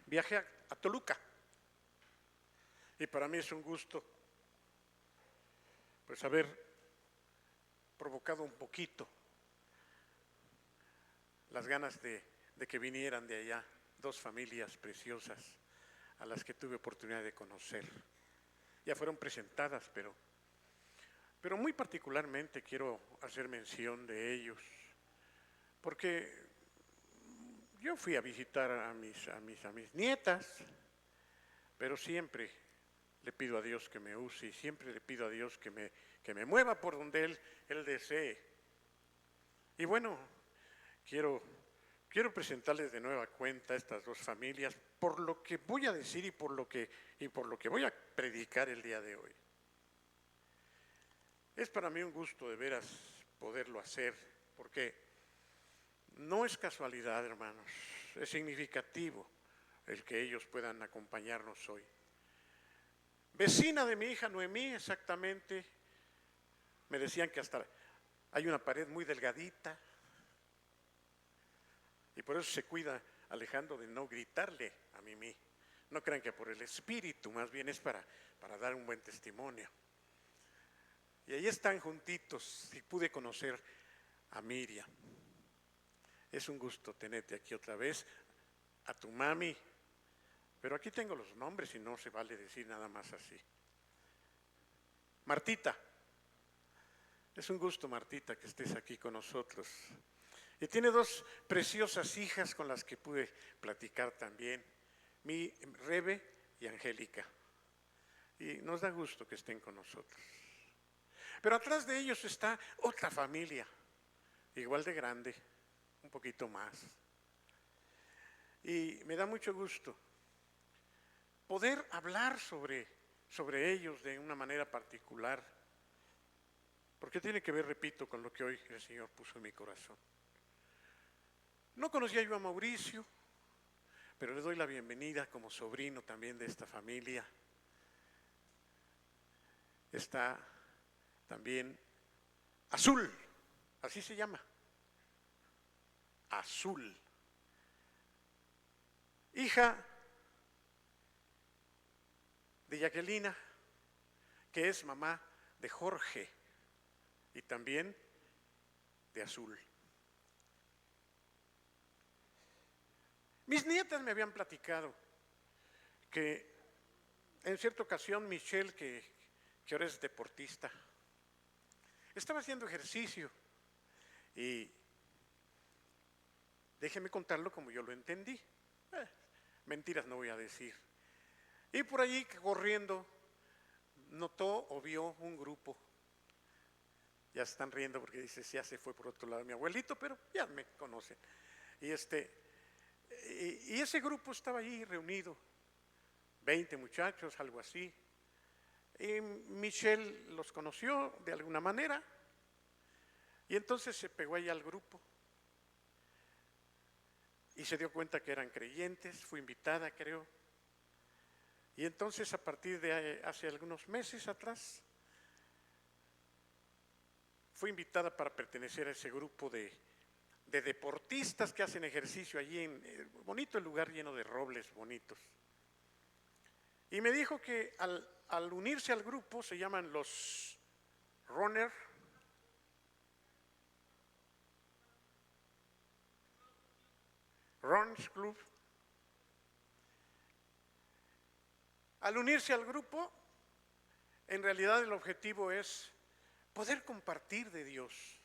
viajé a Toluca. Y para mí es un gusto, pues, haber provocado un poquito las ganas de que vinieran de allá dos familias preciosas a las que tuve oportunidad de conocer. Ya fueron presentadas, pero muy particularmente quiero hacer mención de ellos, porque yo fui a visitar a mis nietas, pero siempre le pido a Dios que me use y siempre le pido a Dios que me mueva por donde Él desee. Y bueno, quiero presentarles de nueva cuenta a estas dos familias por lo que voy a decir y por lo que voy a predicar el día de hoy. Es para mí un gusto de veras poderlo hacer, porque no es casualidad, hermanos, es significativo el que ellos puedan acompañarnos hoy. Vecina de mi hija Noemí, exactamente, me decían que hasta hay una pared muy delgadita y por eso se cuida Alejandro de no gritarle a Mimi. No crean que por el espíritu, más bien es para dar un buen testimonio. Y ahí están juntitos y pude conocer a Miriam. Es un gusto tenerte aquí otra vez, a tu mami, pero aquí tengo los nombres y no se vale decir nada más así. Martita, es un gusto, Martita, que estés aquí con nosotros. Y tiene dos preciosas hijas con las que pude platicar también, mi Rebe y Angélica. Y nos da gusto que estén con nosotros. Pero atrás de ellos está otra familia, igual de grande, un poquito más. Y me da mucho gusto poder hablar sobre ellos de una manera particular, porque tiene que ver, repito, con lo que hoy el Señor puso en mi corazón. No conocía yo a Mauricio, pero le doy la bienvenida como sobrino también de esta familia. Está también Azul, así se llama, Azul, hija de Jacquelina, que es mamá de Jorge y también de Azul. Mis nietas me habían platicado que en cierta ocasión Michelle, que ahora es deportista, estaba haciendo ejercicio y déjeme contarlo como yo lo entendí. Mentiras no voy a decir. Y por allí corriendo notó o vio un grupo. Ya se están riendo porque dice, ya se fue por otro lado mi abuelito, pero ya me conocen. Y ese grupo estaba allí reunido, 20 muchachos, algo así. Y Michelle los conoció de alguna manera y entonces se pegó ahí al grupo y se dio cuenta que eran creyentes, fue invitada, creo. Y entonces a partir de hace algunos meses atrás fue invitada para pertenecer a ese grupo de deportistas que hacen ejercicio allí en bonito el lugar, lleno de robles bonitos. Y me dijo que al unirse al grupo, se llaman los Runners Club. Al unirse al grupo, en realidad el objetivo es poder compartir de Dios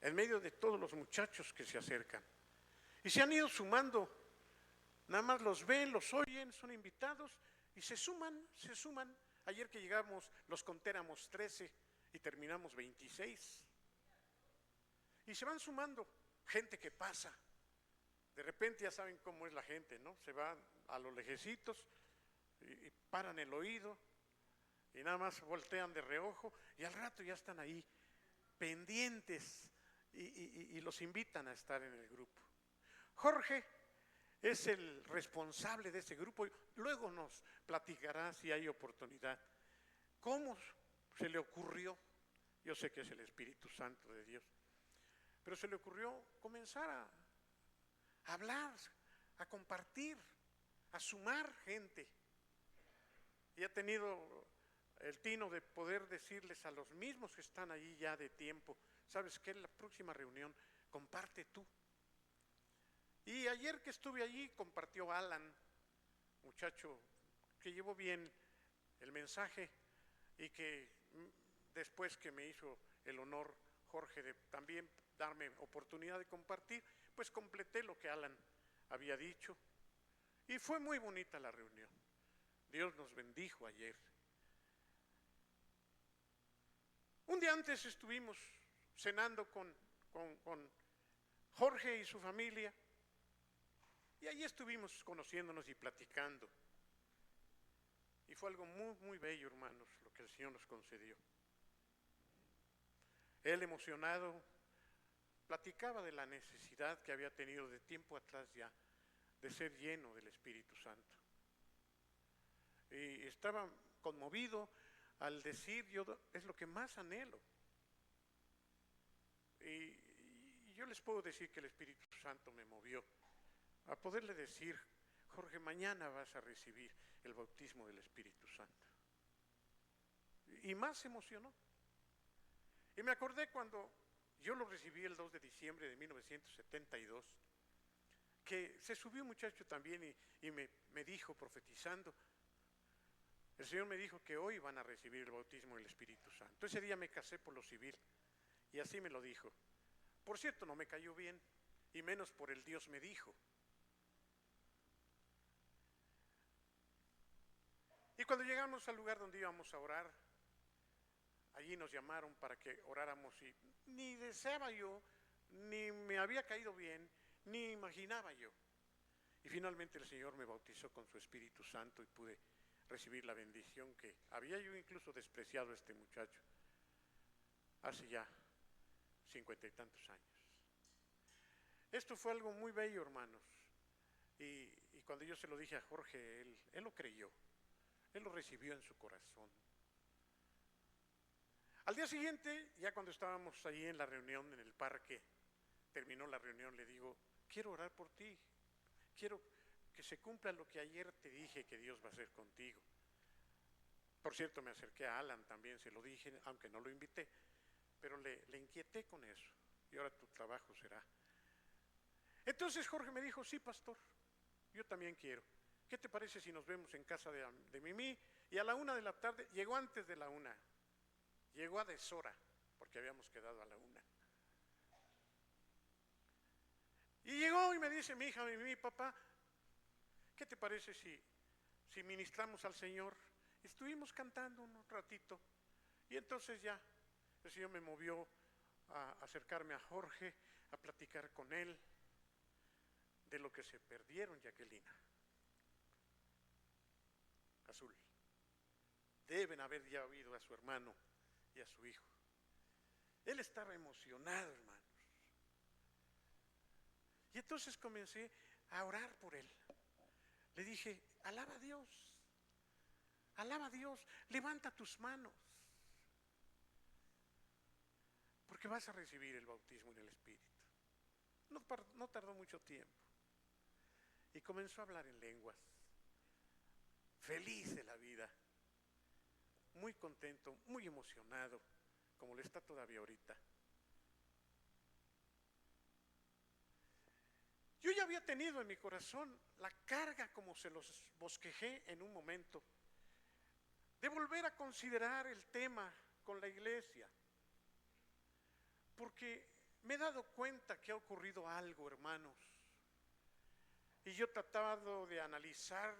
en medio de todos los muchachos que se acercan. Y se han ido sumando, nada más los ven, los oyen, son invitados y se suman. Ayer que llegamos los conté, éramos 13 y terminamos 26. Y se van sumando gente que pasa. De repente ya saben cómo es la gente, ¿no? Se van a los lejecitos y paran el oído y nada más voltean de reojo y al rato ya están ahí pendientes y los invitan a estar en el grupo. Jorge es el responsable de ese grupo, luego nos platicará si hay oportunidad. ¿Cómo se le ocurrió? Yo sé que es el Espíritu Santo de Dios, pero se le ocurrió comenzar a hablar, a compartir, a sumar gente. Y ha tenido el tino de poder decirles a los mismos que están allí ya de tiempo, ¿sabes qué? La próxima reunión, comparte tú. Y ayer que estuve allí, compartió Alan, muchacho que llevó bien el mensaje y que después que me hizo el honor Jorge de también darme oportunidad de compartir, pues completé lo que Alan había dicho y fue muy bonita la reunión. Dios nos bendijo ayer. Un día antes estuvimos cenando con Jorge y su familia y allí estuvimos conociéndonos y platicando. Y fue algo muy, muy bello, hermanos, lo que el Señor nos concedió. Él, emocionado, platicaba de la necesidad que había tenido de tiempo atrás ya de ser lleno del Espíritu Santo. Y estaba conmovido al decir, yo es lo que más anhelo. Y yo les puedo decir que el Espíritu Santo me movió a poderle decir, Jorge, mañana vas a recibir el bautismo del Espíritu Santo. Y más se emocionó. Y me acordé cuando yo lo recibí el 2 de diciembre de 1972, que se subió un muchacho también y me dijo, profetizando, el Señor me dijo que hoy van a recibir el bautismo del Espíritu Santo. Ese día me casé por lo civil y así me lo dijo. Por cierto, no me cayó bien y menos por el Dios me dijo. Y cuando llegamos al lugar donde íbamos a orar, allí nos llamaron para que oráramos y ni deseaba yo, ni me había caído bien, ni imaginaba yo. Y finalmente el Señor me bautizó con su Espíritu Santo y pude recibir la bendición que había yo incluso despreciado a este muchacho hace ya 50 y tantos años. Esto fue algo muy bello, hermanos. Y cuando yo se lo dije a Jorge, él lo creyó, él lo recibió en su corazón. Al día siguiente, ya cuando estábamos ahí en la reunión en el parque, terminó la reunión, le digo, quiero orar por ti, quiero que se cumpla lo que ayer te dije que Dios va a hacer contigo. Por cierto, me acerqué a Alan también, se lo dije, aunque no lo invité, pero le inquieté con eso, y ahora tu trabajo será. Entonces Jorge me dijo, sí, pastor, yo también quiero. ¿Qué te parece si nos vemos en casa de Mimi? Y a la 1 de la tarde, llegó antes de la 1, llegó a deshora, porque habíamos quedado a la 1. Y llegó y me dice mi hija, mi papá, ¿qué te parece si ministramos al Señor? Estuvimos cantando un ratito y entonces ya el Señor me movió a acercarme a Jorge, a platicar con él de lo que se perdieron, Jacquelina. Azul. Deben haber ya oído a su hermano y a su hijo. Él estaba emocionado, hermanos. Y entonces comencé a orar por él. Le dije, alaba a Dios, levanta tus manos, porque vas a recibir el bautismo en el Espíritu. No tardó mucho tiempo. Y comenzó a hablar en lenguas, feliz de la vida, muy contento, muy emocionado, como lo está todavía ahorita. Yo ya había tenido en mi corazón la carga, como se los bosquejé en un momento, de volver a considerar el tema con la iglesia, porque me he dado cuenta que ha ocurrido algo, hermanos, y yo trataba de analizar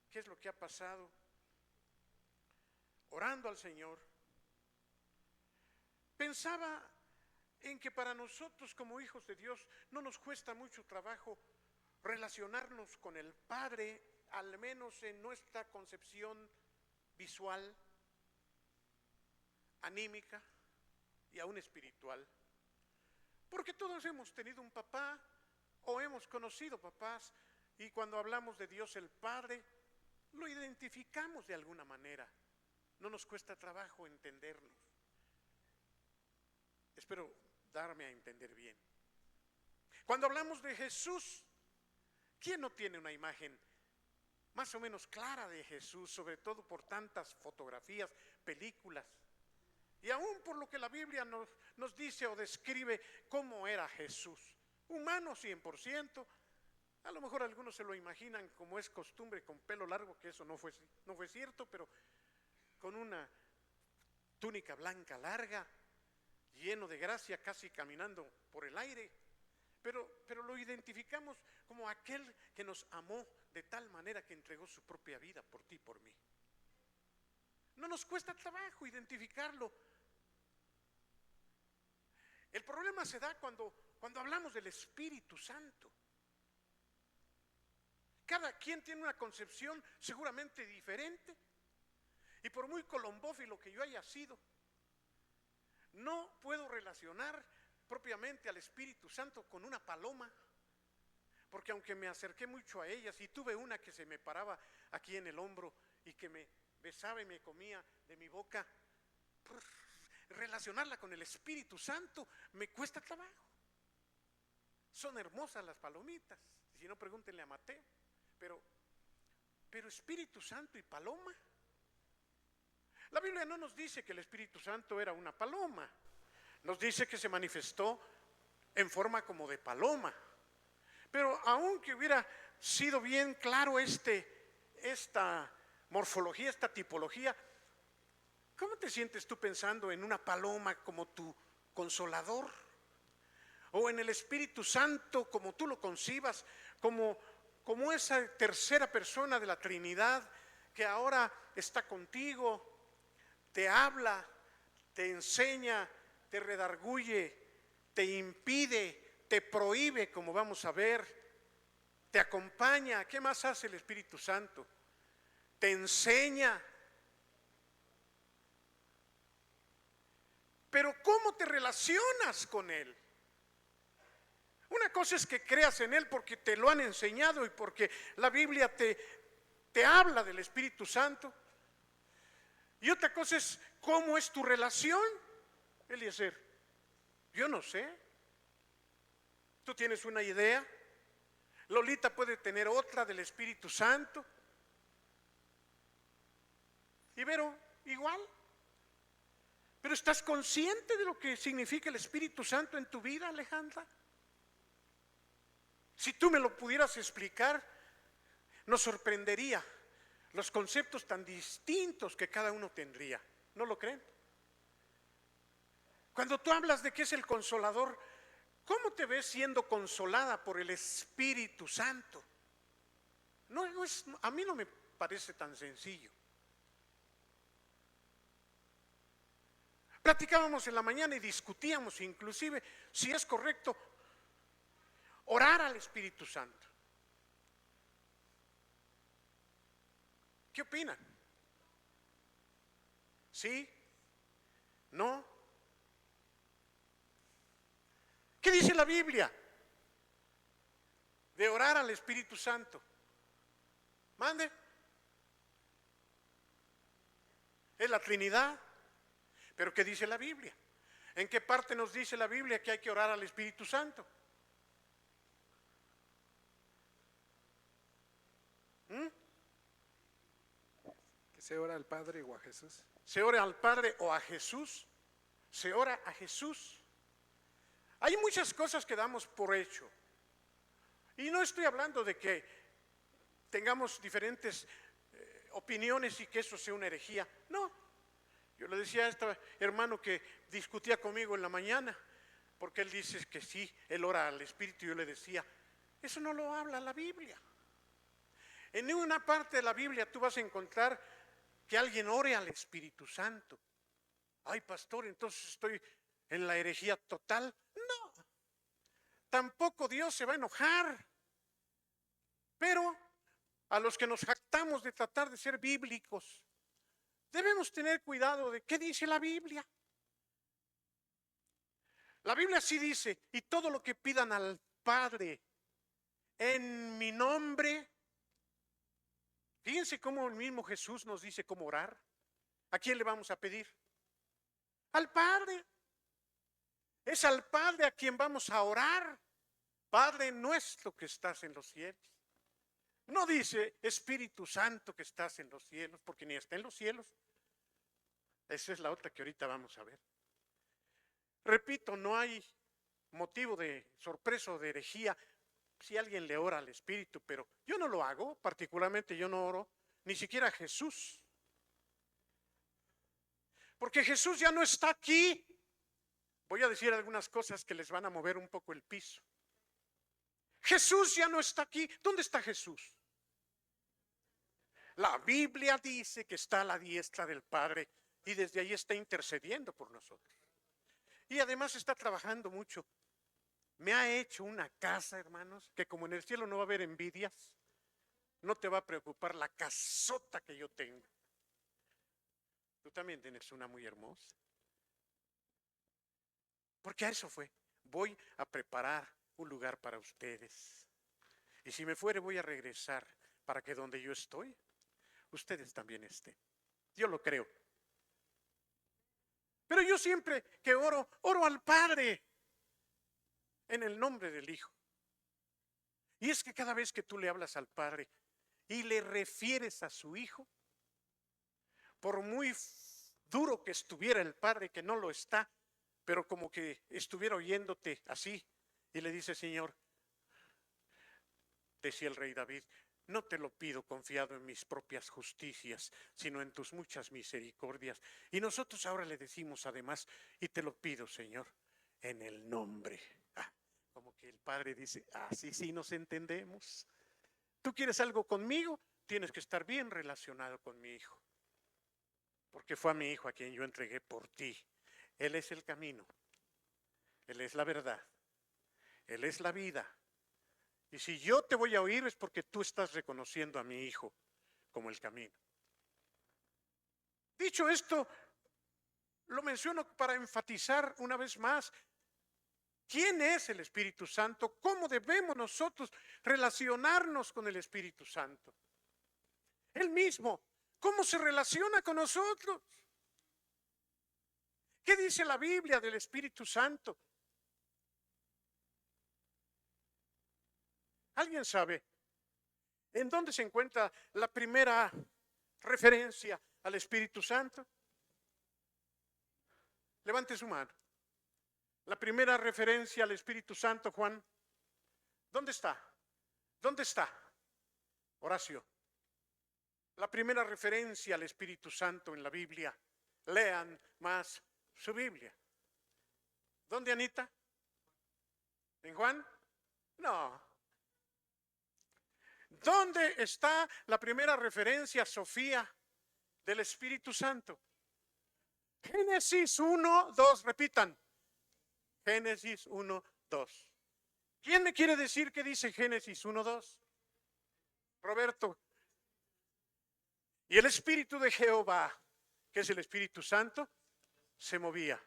qué es lo que ha pasado, orando al Señor. Pensaba en que para nosotros como hijos de Dios no nos cuesta mucho trabajo relacionarnos con el Padre, al menos en nuestra concepción visual, anímica y aún espiritual, porque todos hemos tenido un papá o hemos conocido papás y cuando hablamos de Dios el Padre lo identificamos de alguna manera, no nos cuesta trabajo entendernos. Espero darme a entender bien. Cuando hablamos de Jesús, ¿quién no tiene una imagen más o menos clara de Jesús, sobre todo por tantas fotografías, películas, y aún por lo que la Biblia nos dice o describe cómo era Jesús. Humano 100%, a lo mejor algunos se lo imaginan como es costumbre, con pelo largo, que eso no fue cierto, pero con una túnica blanca larga, lleno de gracia, casi caminando por el aire. Pero lo identificamos como aquel que nos amó de tal manera que entregó su propia vida por ti y por mí. No nos cuesta trabajo identificarlo. El problema se da cuando hablamos del Espíritu Santo. Cada quien tiene una concepción seguramente diferente. Y por muy colombófilo que yo haya sido, no puedo relacionar propiamente al Espíritu Santo con una paloma, porque aunque me acerqué mucho a ellas y tuve una que se me paraba aquí en el hombro y que me besaba y me comía de mi boca, relacionarla con el Espíritu Santo me cuesta trabajo. Son hermosas las palomitas, si no pregúntenle a Mateo, pero Espíritu Santo y paloma. La Biblia no nos dice que el Espíritu Santo era una paloma, nos dice que se manifestó en forma como de paloma. Pero aunque hubiera sido bien claro esta morfología, esta tipología, ¿cómo te sientes tú pensando en una paloma como tu consolador? O en el Espíritu Santo como tú lo concibas, como esa tercera persona de la Trinidad que ahora está contigo, te habla, te enseña, te redarguye, te impide, te prohíbe, como vamos a ver, te acompaña. ¿Qué más hace el Espíritu Santo? Te enseña. Pero ¿cómo te relacionas con Él? Una cosa es que creas en Él porque te lo han enseñado y porque la Biblia te habla del Espíritu Santo. Y otra cosa es cómo es tu relación. Eliezer, yo no sé. ¿Tú tienes una idea? Lolita puede tener otra del Espíritu Santo. Ibero, igual. Pero ¿estás consciente de lo que significa el Espíritu Santo en tu vida, Alejandra? Si tú me lo pudieras explicar, nos sorprendería los conceptos tan distintos que cada uno tendría. ¿No lo creen? Cuando tú hablas de que es el consolador, ¿cómo te ves siendo consolada por el Espíritu Santo? No es, a mí no me parece tan sencillo. Platicábamos en la mañana y discutíamos inclusive si es correcto orar al Espíritu Santo. ¿Qué opinan? ¿Sí? ¿No? ¿Qué dice la Biblia de orar al Espíritu Santo? Mande. Es la Trinidad. Pero ¿qué dice la Biblia? ¿En qué parte nos dice la Biblia que hay que orar al Espíritu Santo? Que se ora al Padre o a Jesús. ¿Se ora al Padre o a Jesús? Se ora a Jesús. Hay muchas cosas que damos por hecho. Y no estoy hablando de que tengamos diferentes opiniones y que eso sea una herejía. No. Yo le decía a este hermano que discutía conmigo en la mañana, porque él dice que sí, él ora al Espíritu. Yo le decía, eso no lo habla la Biblia. En ninguna parte de la Biblia tú vas a encontrar que alguien ore al Espíritu Santo. Ay, pastor, entonces estoy en la herejía total. No, tampoco Dios se va a enojar. Pero a los que nos jactamos de tratar de ser bíblicos, debemos tener cuidado de qué dice la Biblia. La Biblia sí dice, y todo lo que pidan al Padre en mi nombre. Fíjense cómo el mismo Jesús nos dice cómo orar. ¿A quién le vamos a pedir? Al Padre. Es al Padre a quien vamos a orar. Padre nuestro que estás en los cielos. No dice Espíritu Santo que estás en los cielos, porque ni está en los cielos. Esa es la otra que ahorita vamos a ver. Repito, no hay motivo de sorpresa o de herejía si alguien le ora al Espíritu, pero yo no lo hago, particularmente yo no oro, ni siquiera a Jesús. Porque Jesús ya no está aquí. Voy a decir algunas cosas que les van a mover un poco el piso. Jesús ya no está aquí. ¿Dónde está Jesús? La Biblia dice que está a la diestra del Padre y desde ahí está intercediendo por nosotros. Y además está trabajando mucho. Me ha hecho una casa, hermanos, que como en el cielo no va a haber envidias, no te va a preocupar la casota que yo tengo. Tú también tienes una muy hermosa. Porque a eso fue. Voy a preparar un lugar para ustedes. Y si me fuere voy a regresar para que donde yo estoy, ustedes también estén. Yo lo creo. Pero yo siempre que oro, oro al Padre en el nombre del Hijo. Y es que cada vez que tú le hablas al Padre y le refieres a su Hijo, por muy duro que estuviera el Padre, que no lo está, pero como que estuviera oyéndote así, y le dice: Señor, decía el rey David, no te lo pido confiado en mis propias justicias, sino en tus muchas misericordias. Y nosotros ahora le decimos además, y te lo pido, Señor, en el nombre. Como que el Padre dice, sí nos entendemos. Tú quieres algo conmigo, tienes que estar bien relacionado con mi Hijo. Porque fue a mi Hijo a quien yo entregué por ti. Él es el camino, Él es la verdad, Él es la vida. Y si yo te voy a oír es porque tú estás reconociendo a mi Hijo como el camino. Dicho esto, lo menciono para enfatizar una vez más quién es el Espíritu Santo, cómo debemos nosotros relacionarnos con el Espíritu Santo. Él mismo, ¿cómo se relaciona con nosotros? ¿Qué dice la Biblia del Espíritu Santo? ¿Alguien sabe en dónde se encuentra la primera referencia al Espíritu Santo? Levante su mano. La primera referencia al Espíritu Santo, Juan. ¿Dónde está? ¿Dónde está? Horacio. La primera referencia al Espíritu Santo en la Biblia. Lean más su Biblia. ¿Dónde, Anita? ¿En Juan? No. ¿Dónde está la primera referencia, Sofía, del Espíritu Santo? Génesis 1, 2, repitan. Génesis 1, 2. ¿Quién me quiere decir qué dice Génesis 1, 2? Roberto. Y el Espíritu de Jehová, que es el Espíritu Santo, se movía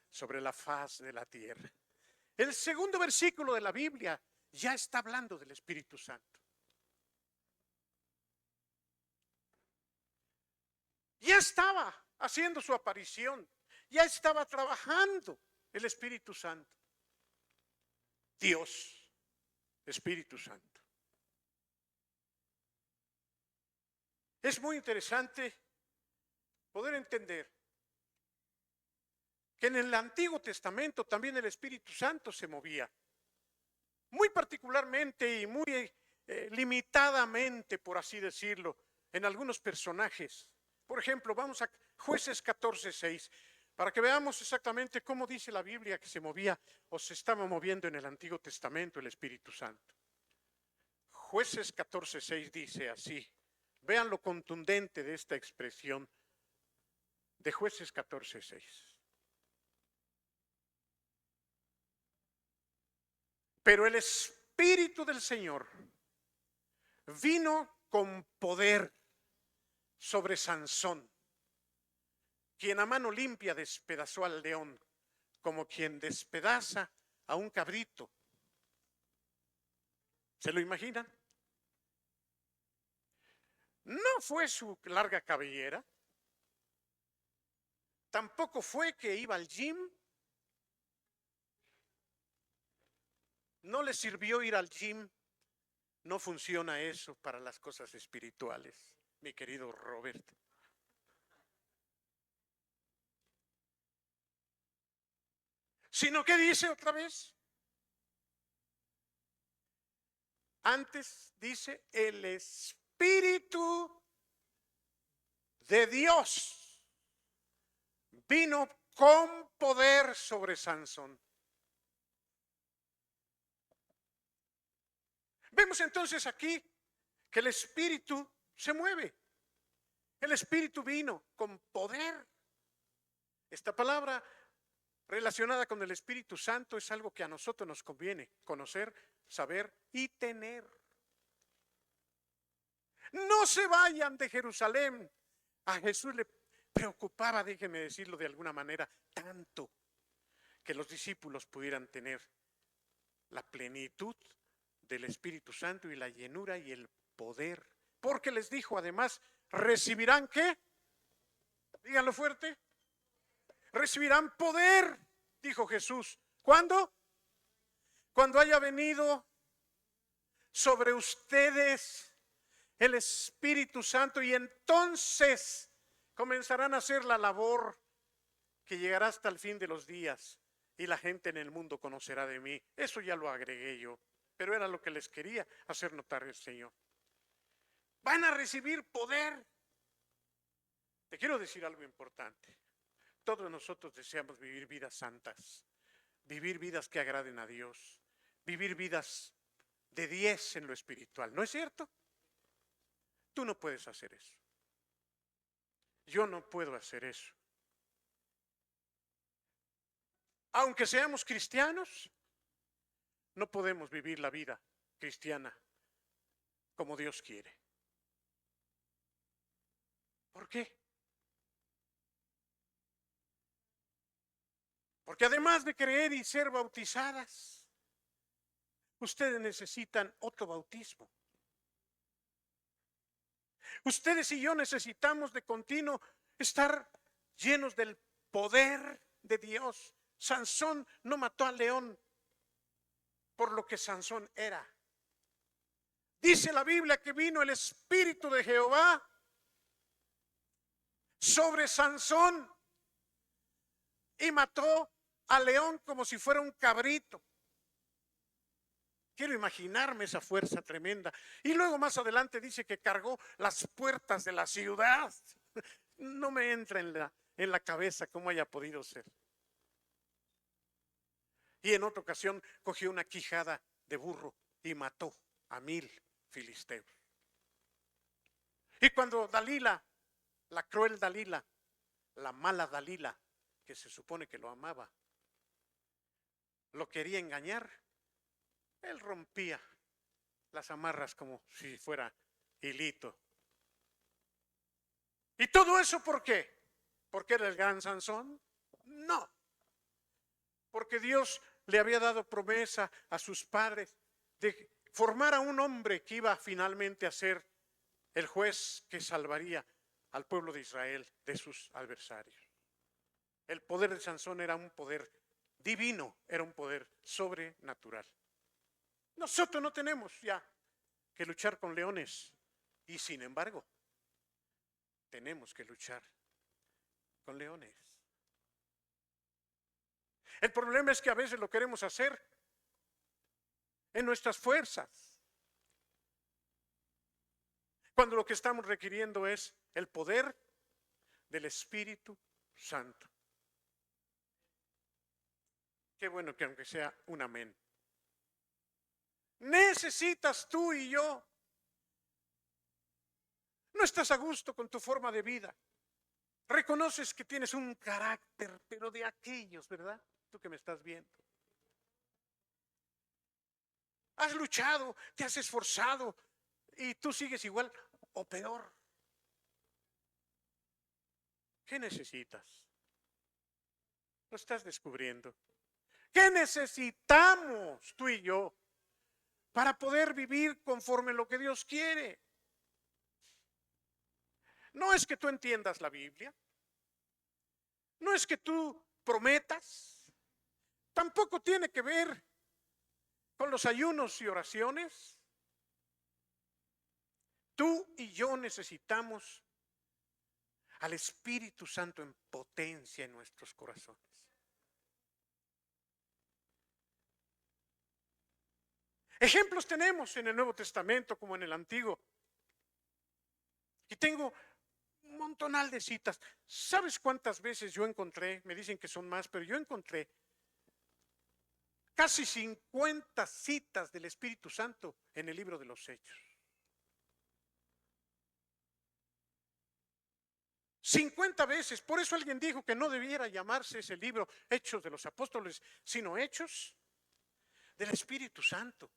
sobre la faz de la tierra. El segundo versículo de la Biblia ya está hablando del Espíritu Santo. Ya estaba haciendo su aparición, ya estaba trabajando el Espíritu Santo. Dios, Espíritu Santo. Es muy interesante poder entender que en el Antiguo Testamento también el Espíritu Santo se movía, muy particularmente y muy limitadamente, por así decirlo, en algunos personajes. Por ejemplo, vamos a Jueces 14:6, para que veamos exactamente cómo dice la Biblia que se movía o se estaba moviendo en el Antiguo Testamento el Espíritu Santo. Jueces 14:6 dice así. Vean lo contundente de esta expresión de Jueces 14:6. Pero el Espíritu del Señor vino con poder sobre Sansón, quien a mano limpia despedazó al león, como quien despedaza a un cabrito. ¿Se lo imaginan? No fue su larga cabellera, tampoco fue que iba al gym, no le sirvió ir al gym, No funciona eso para las cosas espirituales, mi querido Robert. Sino que dice otra vez, antes dice el Espíritu de Dios vino con poder sobre Sansón. Vemos entonces aquí que el Espíritu se mueve. El Espíritu vino con poder. Esta palabra relacionada con el Espíritu Santo es algo que a nosotros nos conviene conocer, saber y tener. No se vayan de Jerusalén. A Jesús le preocupaba, déjeme decirlo de alguna manera, tanto que los discípulos pudieran tener la plenitud del Espíritu Santo y la llenura y el poder. Porque les dijo además, ¿recibirán qué? Díganlo fuerte. Recibirán poder, dijo Jesús. ¿Cuándo? Cuando haya venido sobre ustedes el Espíritu Santo, y entonces comenzarán a hacer la labor que llegará hasta el fin de los días y la gente en el mundo conocerá de mí. Eso ya lo agregué yo, pero era lo que les quería hacer notar el Señor. Van a recibir poder. Te quiero decir algo importante. Todos nosotros deseamos vivir vidas santas, vivir vidas que agraden a Dios, vivir vidas de 10 en lo espiritual. ¿No es cierto? Tú no puedes hacer eso. Yo no puedo hacer eso. Aunque seamos cristianos, no podemos vivir la vida cristiana como Dios quiere. ¿Por qué? Porque además de creer y ser bautizadas, ustedes necesitan otro bautismo. Ustedes y yo necesitamos de continuo estar llenos del poder de Dios. Sansón no mató al león por lo que Sansón era. Dice la Biblia que vino el Espíritu de Jehová sobre Sansón y mató al león como si fuera un cabrito. Quiero imaginarme esa fuerza tremenda. Y luego más adelante dice que cargó las puertas de la ciudad. No me entra en la cabeza cómo haya podido ser. Y en otra ocasión cogió una quijada de burro y mató a 1000 filisteos. Y cuando Dalila, la cruel Dalila, la mala Dalila, que se supone que lo amaba, lo quería engañar, él rompía las amarras como si fuera hilito. ¿Y todo eso por qué? ¿Porque era el gran Sansón? No. Porque Dios le había dado promesa a sus padres de formar a un hombre que iba finalmente a ser el juez que salvaría al pueblo de Israel de sus adversarios. El poder de Sansón era un poder divino, era un poder sobrenatural. Nosotros no tenemos ya que luchar con leones y sin embargo tenemos que luchar con leones. El problema es que a veces lo queremos hacer en nuestras fuerzas, cuando lo que estamos requiriendo es el poder del Espíritu Santo. Qué bueno que aunque sea un amén. Necesitas tú y yo. No estás a gusto con tu forma de vida. Reconoces que tienes un carácter, pero de aquellos, ¿verdad? Tú que me estás viendo. Has luchado, te has esforzado y tú sigues igual o peor. ¿Qué necesitas? Lo estás descubriendo. ¿Qué necesitamos tú y yo para poder vivir conforme a lo que Dios quiere? No es que tú entiendas la Biblia, no es que tú prometas, tampoco tiene que ver con los ayunos y oraciones. Tú y yo necesitamos al Espíritu Santo en potencia en nuestros corazones. Ejemplos tenemos en el Nuevo Testamento como en el Antiguo. Y tengo un montonal de citas. ¿Sabes cuántas veces yo encontré? Me dicen que son más, pero yo encontré casi 50 citas del Espíritu Santo en el libro de los Hechos. 50 veces. Por eso alguien dijo que no debiera llamarse ese libro Hechos de los Apóstoles, sino Hechos del Espíritu Santo.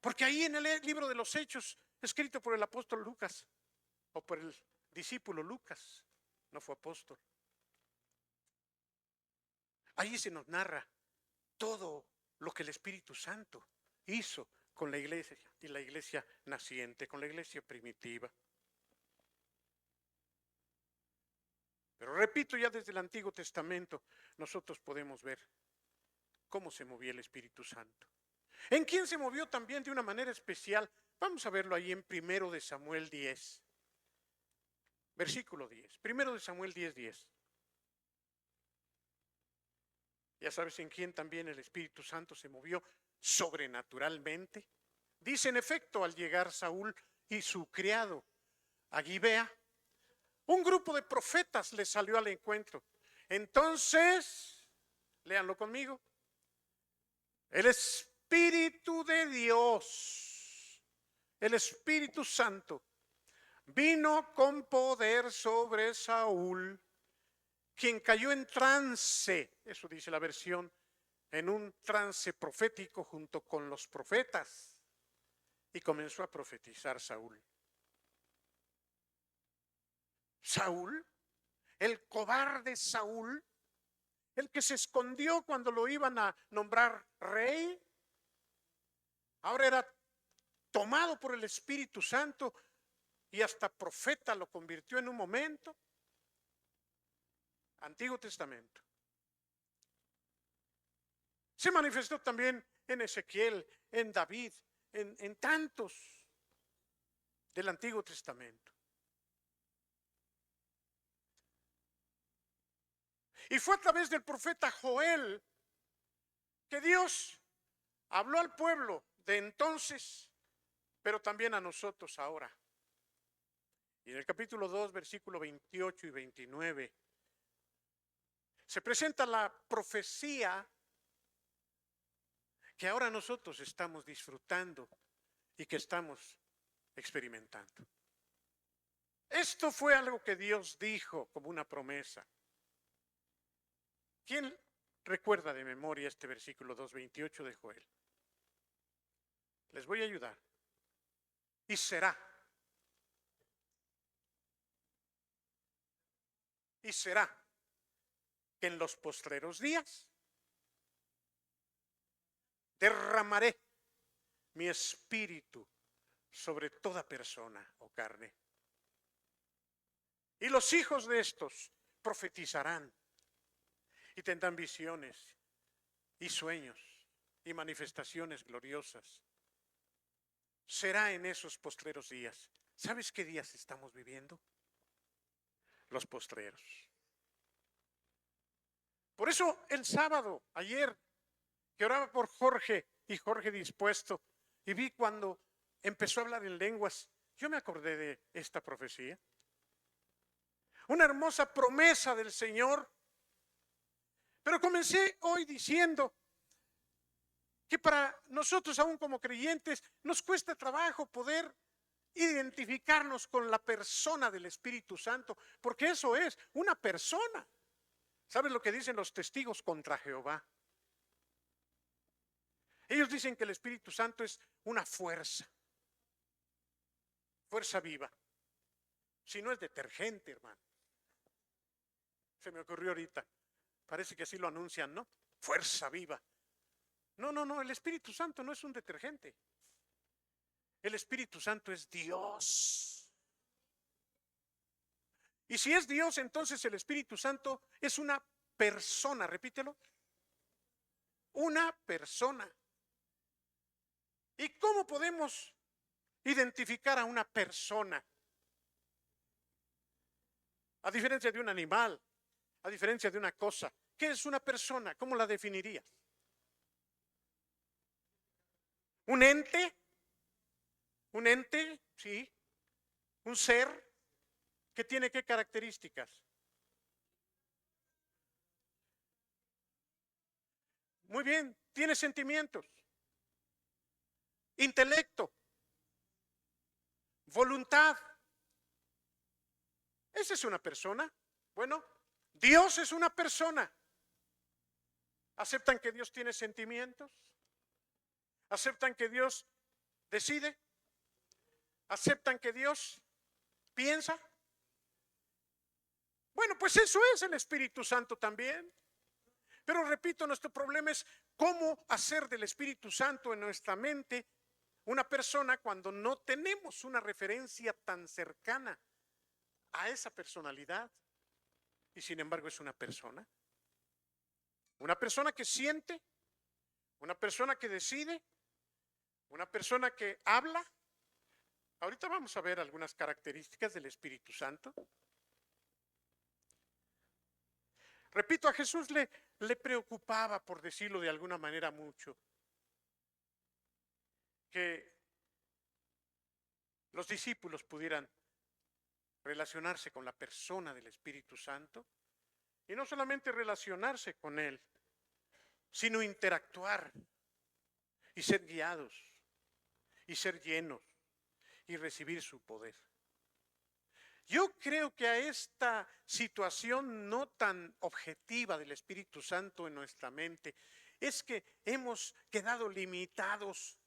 Porque ahí en el libro de los Hechos, escrito por el apóstol Lucas, o por el discípulo Lucas, no fue apóstol, ahí se nos narra todo lo que el Espíritu Santo hizo con la iglesia y la iglesia naciente, con la iglesia primitiva. Pero repito, ya desde el Antiguo Testamento nosotros podemos ver cómo se movía el Espíritu Santo. ¿En quién se movió también de una manera especial? Vamos a verlo ahí en 1 de Samuel 10, versículo 10. 1 de Samuel 10:10. Ya sabes en quién también el Espíritu Santo se movió sobrenaturalmente. Dice en efecto, al llegar Saúl y su criado a Gibea, un grupo de profetas le salió al encuentro. Entonces, léanlo conmigo, el Espíritu de Dios, el Espíritu Santo, vino con poder sobre Saúl, quien cayó en trance, eso dice la versión, en un trance profético junto con los profetas, y comenzó a profetizar Saúl. Saúl, el cobarde Saúl, el que se escondió cuando lo iban a nombrar rey, ahora era tomado por el Espíritu Santo y hasta profeta lo convirtió en un momento. Antiguo Testamento. Se manifestó también en Ezequiel, en David, en tantos del Antiguo Testamento. Y fue a través del profeta Joel que Dios habló al pueblo de entonces, pero también a nosotros ahora. Y en el capítulo 2, versículo 28 y 29, se presenta la profecía que ahora nosotros estamos disfrutando y que estamos experimentando. Esto fue algo que Dios dijo como una promesa. ¿Quién recuerda de memoria este versículo 2:28 de Joel? Les voy a ayudar. Y será. Y será que en los postreros días derramaré mi espíritu sobre toda persona o carne. Y los hijos de estos profetizarán y tendrán visiones y sueños y manifestaciones gloriosas. Será en esos postreros días. ¿Sabes qué días estamos viviendo? Los postreros. Por eso el sábado, ayer, que oraba por Jorge y Jorge dispuesto, y vi cuando empezó a hablar en lenguas, yo me acordé de esta profecía. Una hermosa promesa del Señor. Pero comencé hoy diciendo que para nosotros aún como creyentes nos cuesta trabajo poder identificarnos con la persona del Espíritu Santo, porque eso es una persona. ¿Sabes lo que dicen los testigos contra Jehová? Ellos dicen que el Espíritu Santo es una fuerza viva. Si no es detergente, hermano. Se me ocurrió ahorita. Parece que así lo anuncian, ¿no? Fuerza viva. No, el Espíritu Santo no es un detergente. El Espíritu Santo es Dios. Y si es Dios, entonces el Espíritu Santo es una persona, repítelo. Una persona. ¿Y cómo podemos identificar a una persona. A diferencia de un animal, a diferencia de una cosa. ¿Qué es una persona? ¿Cómo la definirías? ¿Un ente? ¿Un ente? Sí. ¿Un ser? ¿Que tiene qué características? Muy bien, tiene sentimientos, intelecto, voluntad. ¿Esa es una persona? Bueno, Dios es una persona. ¿Aceptan que Dios tiene sentimientos? ¿Aceptan que Dios decide? ¿Aceptan que Dios piensa? Bueno, pues eso es el Espíritu Santo también. Pero repito, nuestro problema es cómo hacer del Espíritu Santo en nuestra mente una persona cuando no tenemos una referencia tan cercana a esa personalidad. Y sin embargo es una persona. Una persona que siente, una persona que decide, una persona que habla. Ahorita vamos a ver algunas características del Espíritu Santo. Repito, a Jesús le preocupaba, por decirlo de alguna manera, mucho que los discípulos pudieran relacionarse con la persona del Espíritu Santo y no solamente relacionarse con Él, sino interactuar y ser guiados y ser llenos y recibir su poder. Yo creo que a esta situación no tan objetiva del Espíritu Santo en nuestra mente es que hemos quedado limitados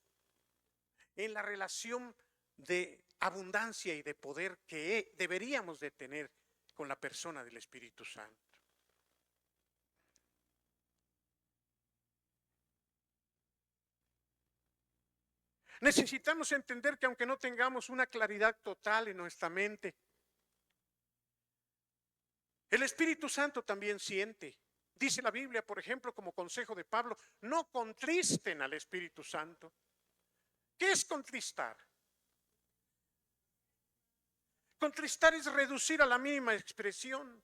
en la relación de abundancia y de poder que deberíamos de tener con la persona del Espíritu Santo. Necesitamos entender que aunque no tengamos una claridad total en nuestra mente, el Espíritu Santo también siente. Dice la Biblia, por ejemplo, como consejo de Pablo, no contristen al Espíritu Santo. ¿Qué es contristar? Contristar es reducir a la mínima expresión.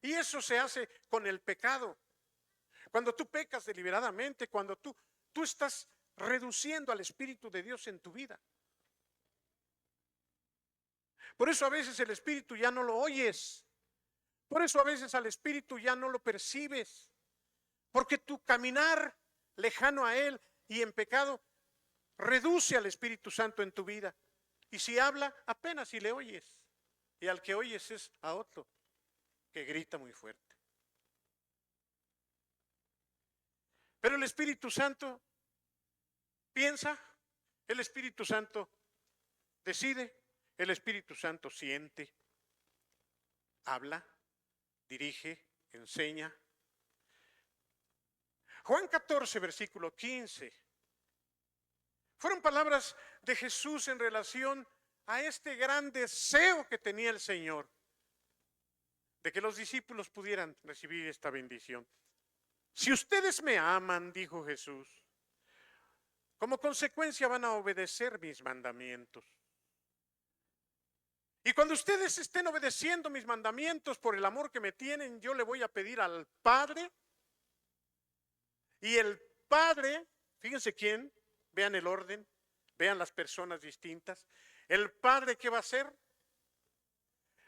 Y eso se hace con el pecado. Cuando tú pecas deliberadamente, cuando tú estás reduciendo al Espíritu de Dios en tu vida. Por eso a veces el Espíritu ya no lo oyes. Por eso a veces al Espíritu ya no lo percibes. Porque tu caminar lejano a Él y en pecado reduce al Espíritu Santo en tu vida. Y si habla, apenas si le oyes. Y al que oyes es a otro que grita muy fuerte. Pero el Espíritu Santo piensa, el Espíritu Santo decide, el Espíritu Santo siente, habla, dirige, enseña. Juan 14, versículo 15. Fueron palabras de Jesús en relación a este gran deseo que tenía el Señor de que los discípulos pudieran recibir esta bendición. Si ustedes me aman, dijo Jesús, como consecuencia van a obedecer mis mandamientos. Y cuando ustedes estén obedeciendo mis mandamientos por el amor que me tienen, yo le voy a pedir al Padre. Y el Padre, fíjense quién, vean el orden, vean las personas distintas. El Padre, ¿qué va a hacer?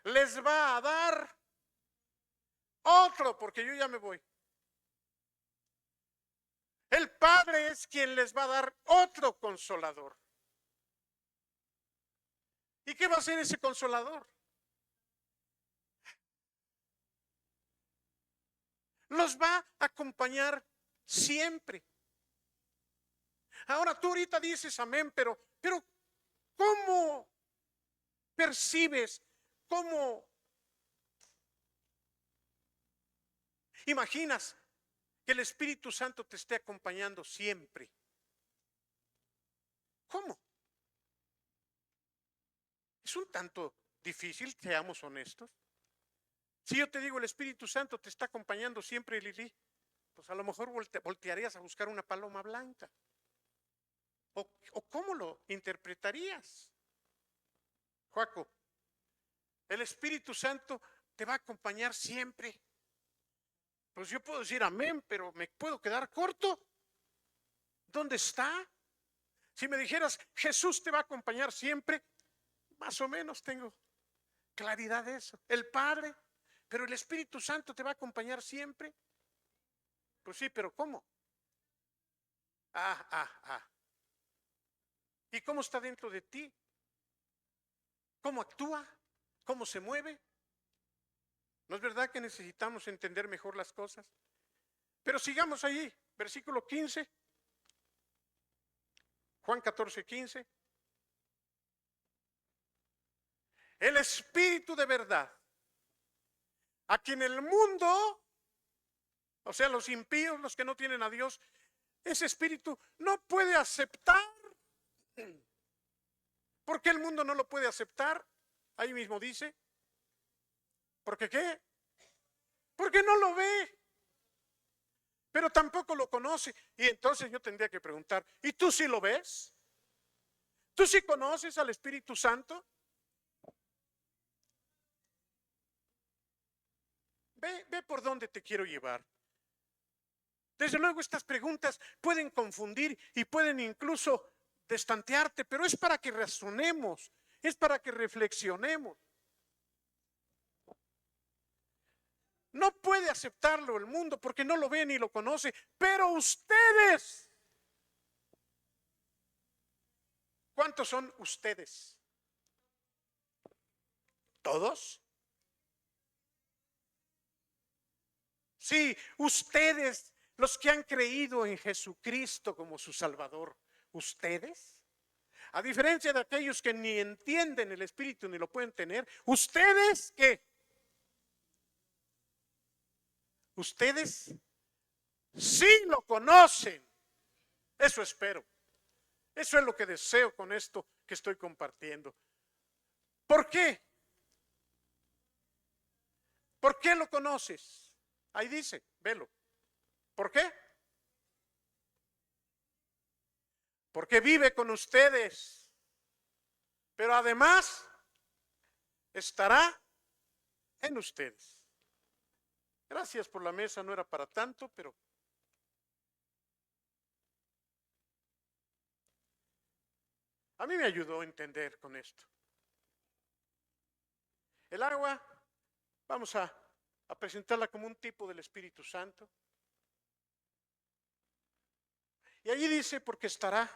Les va a dar otro, porque yo ya me voy. El Padre es quien les va a dar otro consolador. ¿Y qué va a hacer ese consolador? Los va a acompañar siempre. Ahora tú ahorita dices amén, pero ¿cómo percibes? ¿Cómo imaginas que el Espíritu Santo te esté acompañando siempre? ¿Cómo? Es un tanto difícil, seamos honestos. Si yo te digo el Espíritu Santo te está acompañando siempre, Lili, pues a lo mejor voltearías a buscar una paloma blanca. ¿O cómo lo interpretarías? Joaco, el Espíritu Santo te va a acompañar siempre. Pues yo puedo decir amén, pero me puedo quedar corto. ¿Dónde está? Si me dijeras, Jesús te va a acompañar siempre, más o menos tengo claridad de eso. El Padre, pero el Espíritu Santo te va a acompañar siempre. Pues sí, pero ¿cómo? ¿Y cómo está dentro de ti? ¿Cómo actúa? ¿Cómo se mueve? ¿No es verdad que necesitamos entender mejor las cosas? Pero sigamos ahí, versículo 15. Juan 14:15. El Espíritu de verdad, a quien el mundo, o sea, los impíos, los que no tienen a Dios, ese Espíritu no puede aceptar. ¿Por qué el mundo no lo puede aceptar? Ahí mismo dice. ¿Por qué qué? Porque no lo ve, pero tampoco lo conoce. Y entonces yo tendría que preguntar, ¿y tú sí lo ves? ¿Tú sí conoces al Espíritu Santo? Ve por dónde te quiero llevar. Desde luego estas preguntas pueden confundir y pueden incluso destantearte, pero es para que razonemos, es para que reflexionemos. No puede aceptarlo el mundo porque no lo ve ni lo conoce, pero ustedes, ¿cuántos son ustedes? ¿Todos? Sí, ustedes, los que han creído en Jesucristo como su Salvador, ustedes, a diferencia de aquellos que ni entienden el Espíritu ni lo pueden tener, ustedes ¿qué? Ustedes sí lo conocen. Eso espero. Eso es lo que deseo con esto que estoy compartiendo. ¿Por qué? ¿Por qué lo conoces? Ahí dice, velo. ¿Por qué? Porque vive con ustedes, pero además estará en ustedes. Gracias por la mesa, no era para tanto, pero a mí me ayudó a entender con esto. El agua, vamos a presentarla como un tipo del Espíritu Santo. Y allí dice, porque estará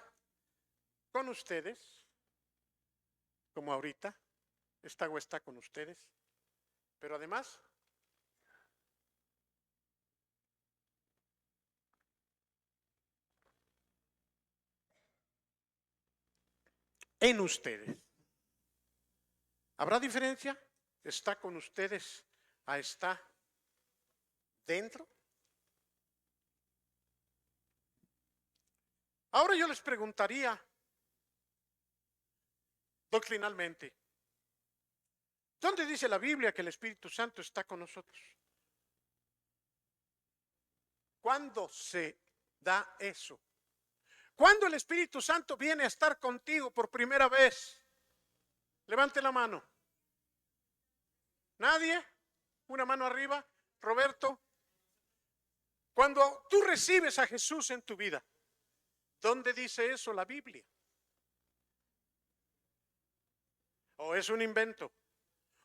con ustedes, como ahorita, esta agua está con ustedes, pero además en ustedes. ¿Habrá diferencia? ¿Está con ustedes a está dentro? Ahora yo les preguntaría doctrinalmente, ¿dónde dice la Biblia que el Espíritu Santo está con nosotros? ¿Cuándo se da eso? ¿Cuándo el Espíritu Santo viene a estar contigo por primera vez? Levante la mano. ¿Nadie? Una mano arriba. Roberto. Cuando tú recibes a Jesús en tu vida, ¿dónde dice eso la Biblia? ¿O es un invento?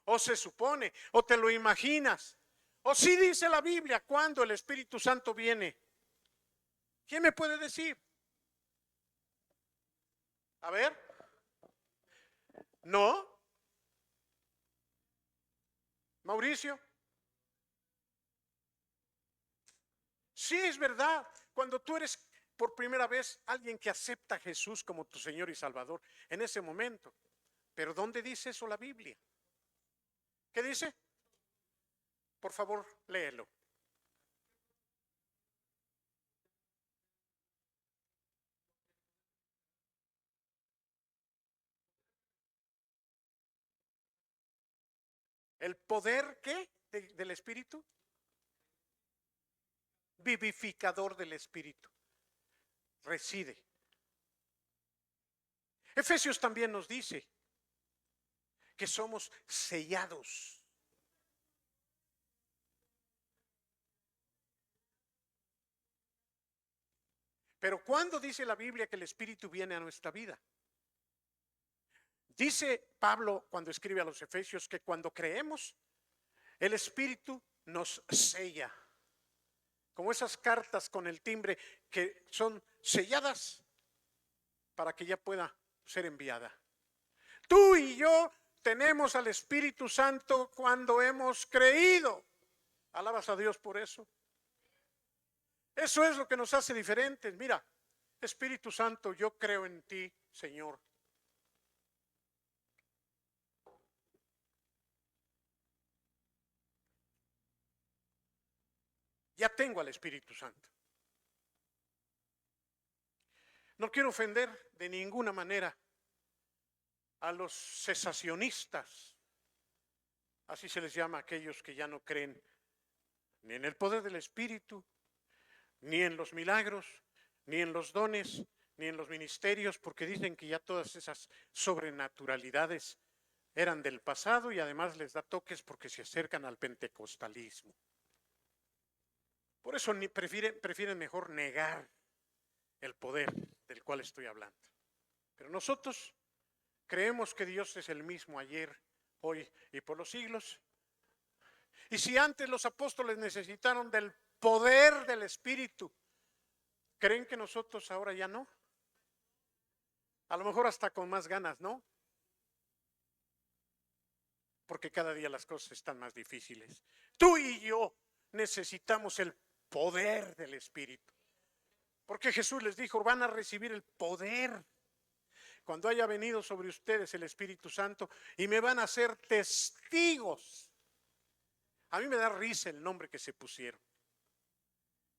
¿O se supone? ¿O te lo imaginas? ¿O sí dice la Biblia cuando el Espíritu Santo viene? ¿Quién me puede decir? A ver. ¿No? Mauricio. Sí, es verdad. Cuando tú eres por primera vez alguien que acepta a Jesús como tu Señor y Salvador, en ese momento. Pero ¿dónde dice eso la Biblia? ¿Qué dice? Por favor, léelo. ¿El poder qué? ¿Del Espíritu? Vivificador del Espíritu. Reside. Efesios también nos dice que somos sellados. Pero ¿cuándo dice la Biblia que el Espíritu viene a nuestra vida? Dice Pablo cuando escribe a los Efesios que cuando creemos, el Espíritu nos sella. Como esas cartas con el timbre que son selladas para que ya pueda ser enviada. Tú y yo tenemos al Espíritu Santo cuando hemos creído. ¿Alabas a Dios por eso? Eso es lo que nos hace diferentes. Mira, Espíritu Santo, yo creo en ti, Señor. Ya tengo al Espíritu Santo. No quiero ofender de ninguna manera a los cesacionistas, así se les llama a aquellos que ya no creen ni en el poder del Espíritu, ni en los milagros, ni en los dones, ni en los ministerios, porque dicen que ya todas esas sobrenaturalidades eran del pasado y además les da toques porque se acercan al pentecostalismo. Por eso prefieren mejor negar el poder del cual estoy hablando. Pero nosotros creemos que Dios es el mismo ayer, hoy y por los siglos. Y si antes los apóstoles necesitaron del poder del Espíritu, ¿creen que nosotros ahora ya no? A lo mejor hasta con más ganas, ¿no? Porque cada día las cosas están más difíciles. Tú y yo necesitamos el poder del Espíritu. Porque Jesús les dijo, van a recibir el poder cuando haya venido sobre ustedes el Espíritu Santo y me van a hacer testigos. A mí me da risa el nombre que se pusieron.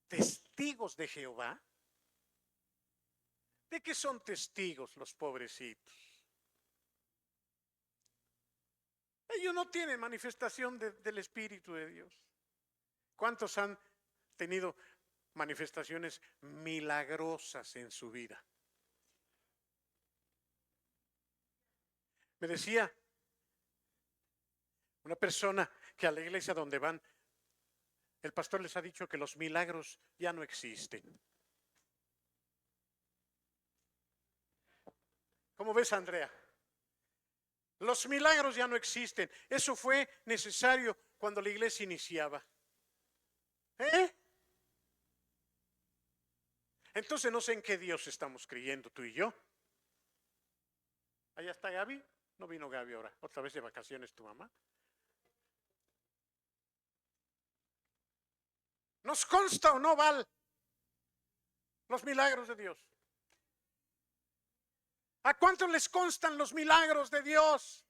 ¿Testigos de Jehová? ¿De qué son testigos los pobrecitos? Ellos no tienen manifestación del Espíritu de Dios. ¿Cuántos han tenido manifestaciones milagrosas en su vida? Me decía una persona que a la iglesia donde van, el pastor les ha dicho que los milagros ya no existen. ¿Cómo ves, Andrea? Los milagros ya no existen. Eso fue necesario cuando la iglesia iniciaba. Entonces no sé en qué Dios estamos creyendo tú y yo. Allá está Gaby. No vino Gaby ahora. Otra vez de vacaciones tu mamá. ¿Nos consta o no, Val, los milagros de Dios? ¿A cuántos les constan los milagros de Dios?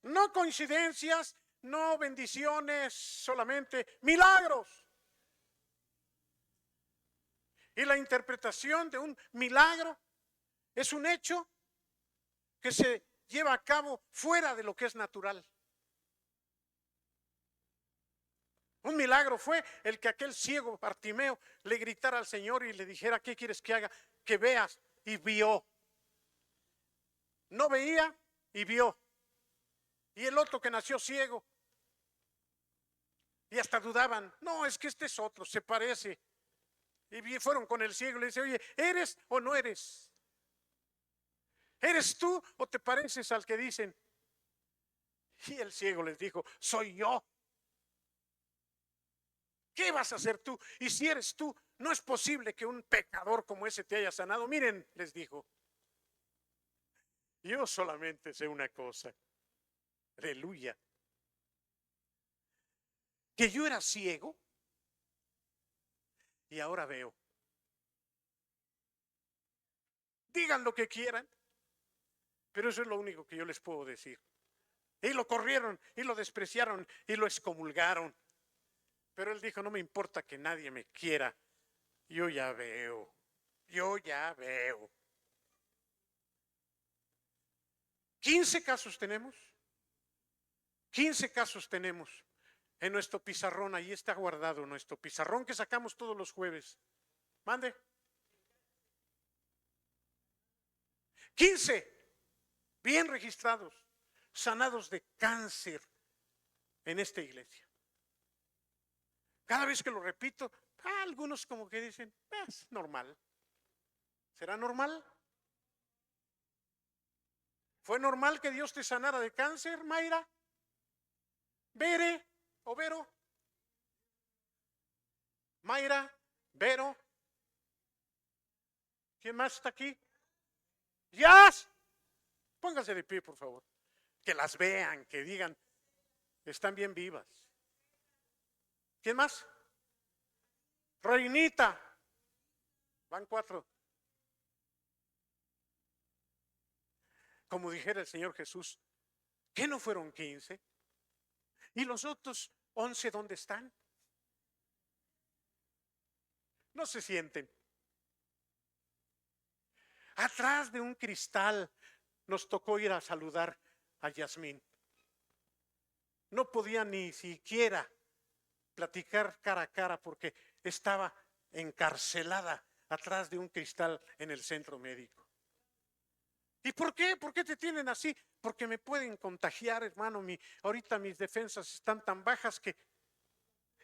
No coincidencias, no bendiciones, solamente milagros. Y la interpretación de un milagro es un hecho que se lleva a cabo fuera de lo que es natural. Un milagro fue el que aquel ciego Bartimeo le gritara al Señor y le dijera, ¿qué quieres que haga? Que veas, y vio. No veía y vio. Y el otro que nació ciego. Y hasta dudaban, no, es que este es otro, se parece. Y fueron con el ciego y le dice, oye, ¿eres o no eres? ¿Eres tú o te pareces al que dicen? Y el ciego les dijo, soy yo. ¿Qué vas a hacer tú? Y si eres tú, no es posible que un pecador como ese te haya sanado. Miren, les dijo, yo solamente sé una cosa, aleluya, que yo era ciego y ahora veo. Digan lo que quieran, pero eso es lo único que yo les puedo decir. Y lo corrieron y lo despreciaron y lo excomulgaron. Pero él dijo, no me importa que nadie me quiera, yo ya veo, yo ya veo. 15 casos tenemos, 15 casos tenemos en nuestro pizarrón, ahí está guardado nuestro pizarrón que sacamos todos los jueves. Mande. 15 bien registrados, sanados de cáncer en esta iglesia. Cada vez que lo repito, algunos como que dicen, es normal. ¿Será normal? ¿Fue normal que Dios te sanara de cáncer, Mayra? ¿Vere o Vero? Mayra, Vero. ¿Quién más está aquí? ¡Yas! Pónganse de pie, por favor. Que las vean, que digan, están bien vivas. ¿Quién más? Reinita. Van 4. Como dijera el Señor Jesús, ¿qué no fueron 15? ¿Y los otros 11 dónde están? No se sienten. Atrás de un cristal nos tocó ir a saludar a Yasmín. No podía ni siquiera platicar cara a cara porque estaba encarcelada atrás de un cristal en el centro médico. ¿Y por qué? ¿Por qué te tienen así? Porque me pueden contagiar, hermano. Ahorita mis defensas están tan bajas que...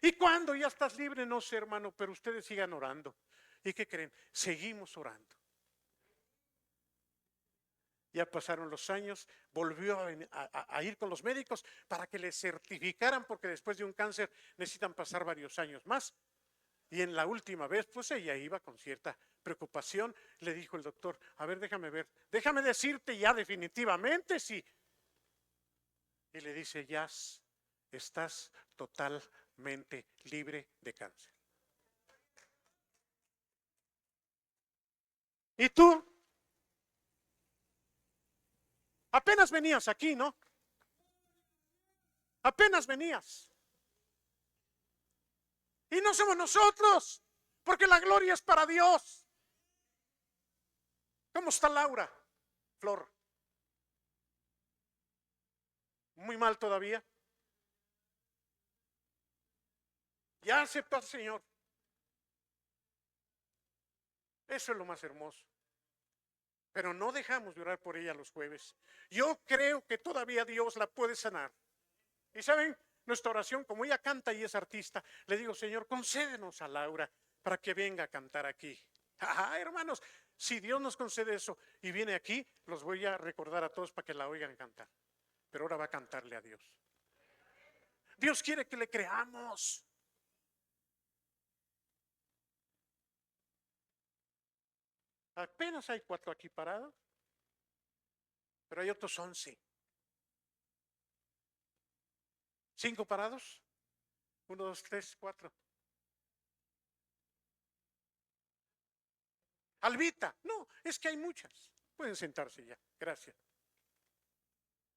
¿Y cuándo ya estás libre? No sé, hermano, pero ustedes sigan orando. ¿Y qué creen? Seguimos orando. Ya pasaron los años, volvió a ir con los médicos para que le certificaran, porque después de un cáncer necesitan pasar varios años más. Y en la última vez, pues ella iba con cierta preocupación. Le dijo el doctor, a ver, déjame ver, déjame decirte ya definitivamente sí. Y le dice, ya estás totalmente libre de cáncer. ¿Y tú? Apenas venías aquí, ¿no? Apenas venías. Y no somos nosotros, porque la gloria es para Dios. ¿Cómo está Laura? Flor. Muy mal todavía. Ya aceptó al Señor. Eso es lo más hermoso. Pero no dejamos de orar por ella los jueves. Yo creo que todavía Dios la puede sanar. Y saben, nuestra oración, como ella canta y es artista, le digo, Señor, concédenos a Laura para que venga a cantar aquí. Hermanos, si Dios nos concede eso y viene aquí, los voy a recordar a todos para que la oigan cantar. Pero ahora va a cantarle a Dios. Dios quiere que le creamos. Apenas hay 4 aquí parados, pero hay otros 11. 5 parados. 1, 2, 3, 4. Albita, no, es que hay muchas. Pueden sentarse ya, gracias.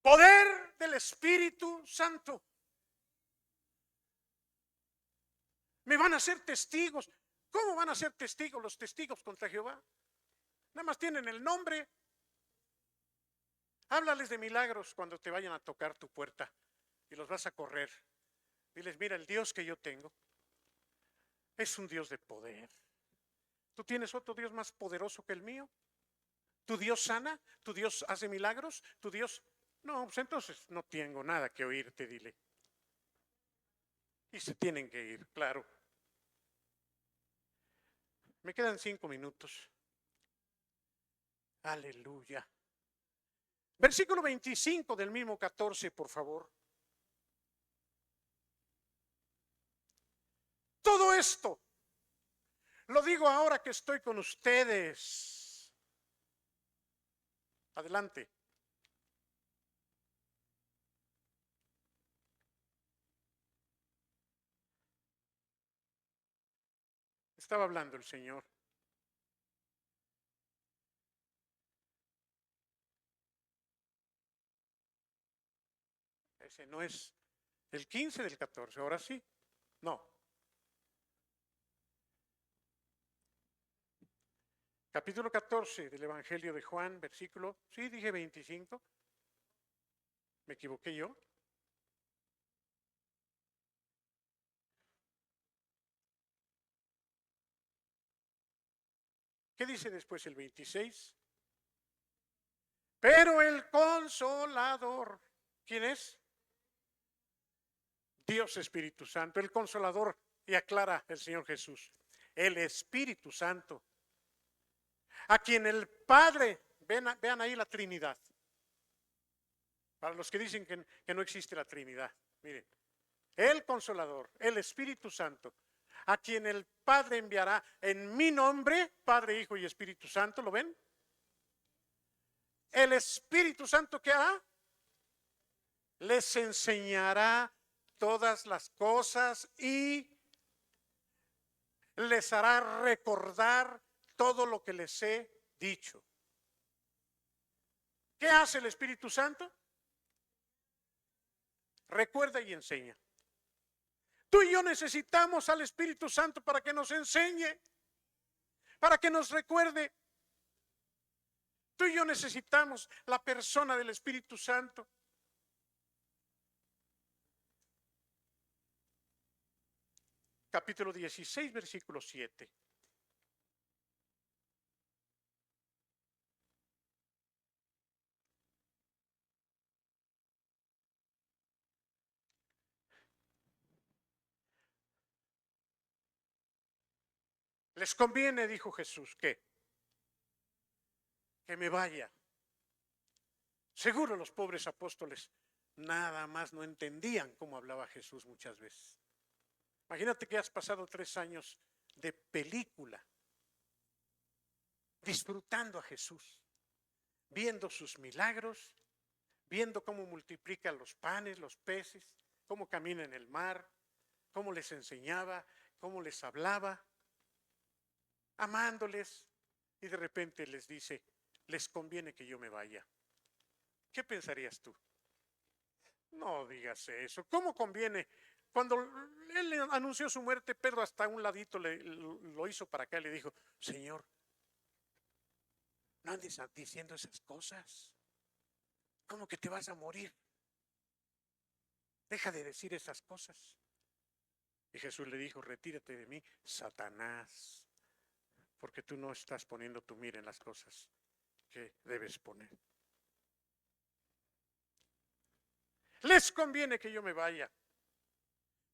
Poder del Espíritu Santo. Me van a ser testigos. ¿Cómo van a ser testigos los testigos contra Jehová? Nada más tienen el nombre. Háblales de milagros cuando te vayan a tocar tu puerta y los vas a correr. Diles, mira, el Dios que yo tengo es un Dios de poder. ¿Tú tienes otro Dios más poderoso que el mío? ¿Tu Dios sana? ¿Tu Dios hace milagros? ¿Tu Dios? No, pues entonces no tengo nada que oírte, dile. Y se tienen que ir, claro. Me quedan 5 minutos. Aleluya. Versículo 25 del mismo 14, por favor. Todo esto lo digo ahora que estoy con ustedes. Adelante. Estaba hablando el Señor. Ese no es el 15 del 14, ahora sí. No. Capítulo 14 del Evangelio de Juan, versículo, sí, dije 25. ¿Me equivoqué yo? ¿Qué dice después el 26? Pero el Consolador, ¿quién es? Dios Espíritu Santo, el Consolador, y aclara el Señor Jesús, el Espíritu Santo, a quien el Padre, vean ahí la Trinidad, para los que dicen que no existe la Trinidad, miren, el Consolador, el Espíritu Santo, a quien el Padre enviará en mi nombre, Padre, Hijo y Espíritu Santo, ¿lo ven? El Espíritu Santo, ¿qué hará? Les enseñará todas las cosas y les hará recordar todo lo que les he dicho. ¿Qué hace el Espíritu Santo? Recuerda y enseña. Tú y yo necesitamos al Espíritu Santo para que nos enseñe, para que nos recuerde. Tú y yo necesitamos la persona del Espíritu Santo. Capítulo 16, versículo 7. Les conviene, dijo Jesús, que me vaya. Seguro los pobres apóstoles nada más no entendían cómo hablaba Jesús muchas veces. Imagínate que has pasado 3 años de película, disfrutando a Jesús, viendo sus milagros, viendo cómo multiplica los panes, los peces, cómo camina en el mar, cómo les enseñaba, cómo les hablaba, amándoles, y de repente les dice, les conviene que yo me vaya. ¿Qué pensarías tú? No digas eso. ¿Cómo conviene? Cuando él anunció su muerte, Pedro hasta un ladito lo hizo para acá y le dijo, Señor, no andes diciendo esas cosas. ¿Cómo que te vas a morir? Deja de decir esas cosas. Y Jesús le dijo, retírate de mí, Satanás, porque tú no estás poniendo tu mira en las cosas que debes poner. Les conviene que yo me vaya,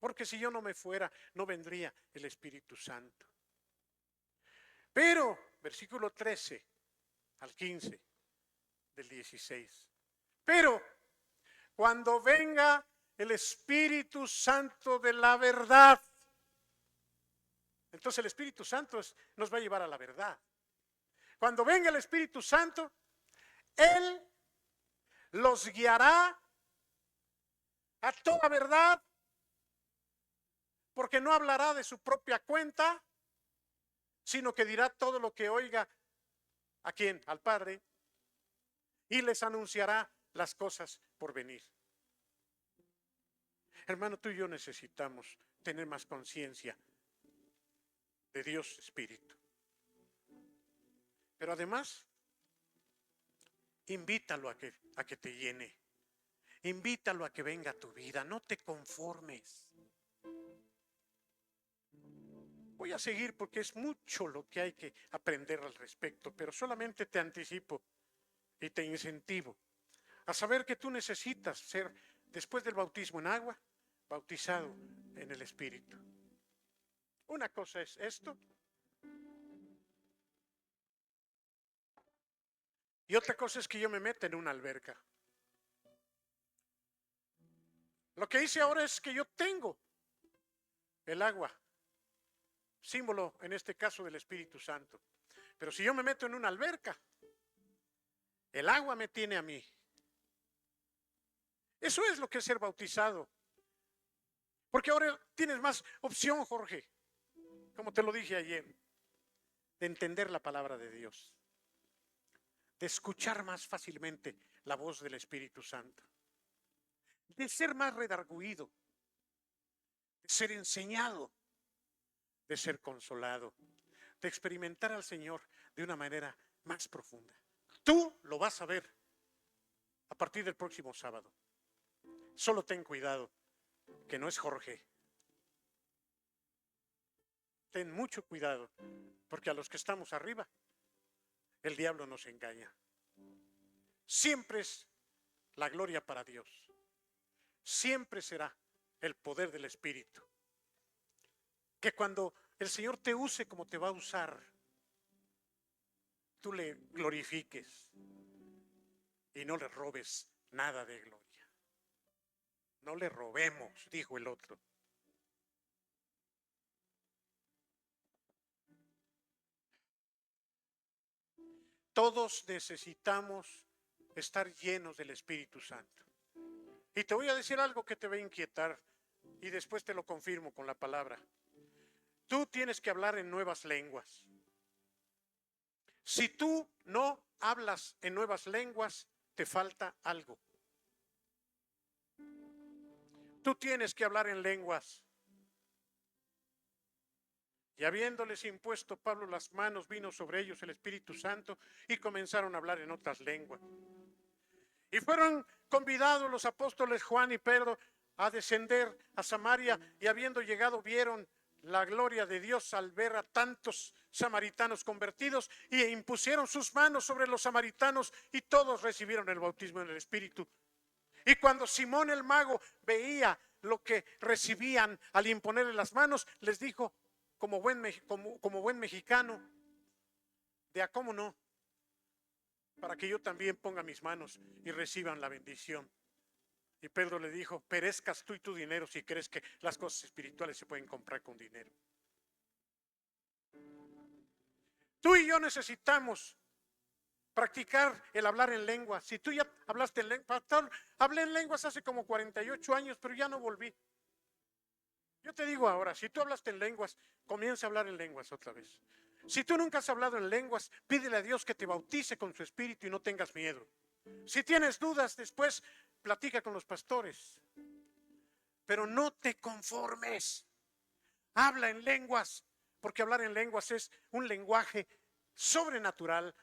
porque si yo no me fuera, no vendría el Espíritu Santo. Pero, versículo 13 al 15 del 16, pero cuando venga el Espíritu Santo de la verdad, entonces el Espíritu Santo nos va a llevar a la verdad. Cuando venga el Espíritu Santo, Él los guiará a toda verdad, porque no hablará de su propia cuenta, sino que dirá todo lo que oiga. ¿A quién? Al Padre. Y les anunciará las cosas por venir. Hermano, tú y yo necesitamos tener más conciencia de Dios Espíritu. Pero además, invítalo a que te llene. Invítalo a que venga a tu vida. No te conformes. Voy a seguir porque es mucho lo que hay que aprender al respecto, pero solamente te anticipo y te incentivo a saber que tú necesitas ser, después del bautismo en agua, bautizado en el Espíritu. Una cosa es esto y otra cosa es que yo me meta en una alberca. Lo que hice ahora es que yo tengo el agua, símbolo en este caso del Espíritu Santo. Pero si yo me meto en una alberca, el agua me tiene a mí. Eso es lo que es ser bautizado. Porque ahora tienes más opción, Jorge, como te lo dije ayer, de entender la palabra de Dios, de escuchar más fácilmente la voz del Espíritu Santo, de ser más redarguido, de ser enseñado, de ser consolado, de experimentar al Señor de una manera más profunda. Tú lo vas a ver a partir del próximo sábado. Solo ten cuidado, que no es Jorge. Ten mucho cuidado, porque a los que estamos arriba, el diablo nos engaña. siempre es la gloria para Dios. Siempre será el poder del Espíritu. Que cuando el Señor te use como te va a usar, tú le glorifiques y no le robes nada de gloria. No le robemos, dijo el otro. Todos necesitamos estar llenos del Espíritu Santo. Y te voy a decir algo que te va a inquietar y después te lo confirmo con la palabra. Tú tienes que hablar en nuevas lenguas. Si tú no hablas en nuevas lenguas, te falta algo. Tú tienes que hablar en lenguas. Y habiéndoles impuesto Pablo las manos, vino sobre ellos el Espíritu Santo y comenzaron a hablar en otras lenguas. Y fueron convidados los apóstoles Juan y Pedro a descender a Samaria, y habiendo llegado vieron la gloria de Dios al ver a tantos samaritanos convertidos, y impusieron sus manos sobre los samaritanos y todos recibieron el bautismo en el Espíritu. Y cuando Simón el mago veía lo que recibían al imponerle las manos, les dijo como buen mexicano, de a cómo no, para que yo también ponga mis manos y reciban la bendición. Y Pedro le dijo, perezcas tú y tu dinero si crees que las cosas espirituales se pueden comprar con dinero. Tú y yo necesitamos practicar el hablar en lenguas. Si tú ya hablaste en lenguas, pastor, hablé en lenguas hace como 48 años, pero ya no volví. Yo te digo ahora, si tú hablaste en lenguas, comienza a hablar en lenguas otra vez. Si tú nunca has hablado en lenguas, pídele a Dios que te bautice con su Espíritu y no tengas miedo. Si tienes dudas, después platica con los pastores. Pero no te conformes. Habla en lenguas, porque hablar en lenguas es un lenguaje sobrenatural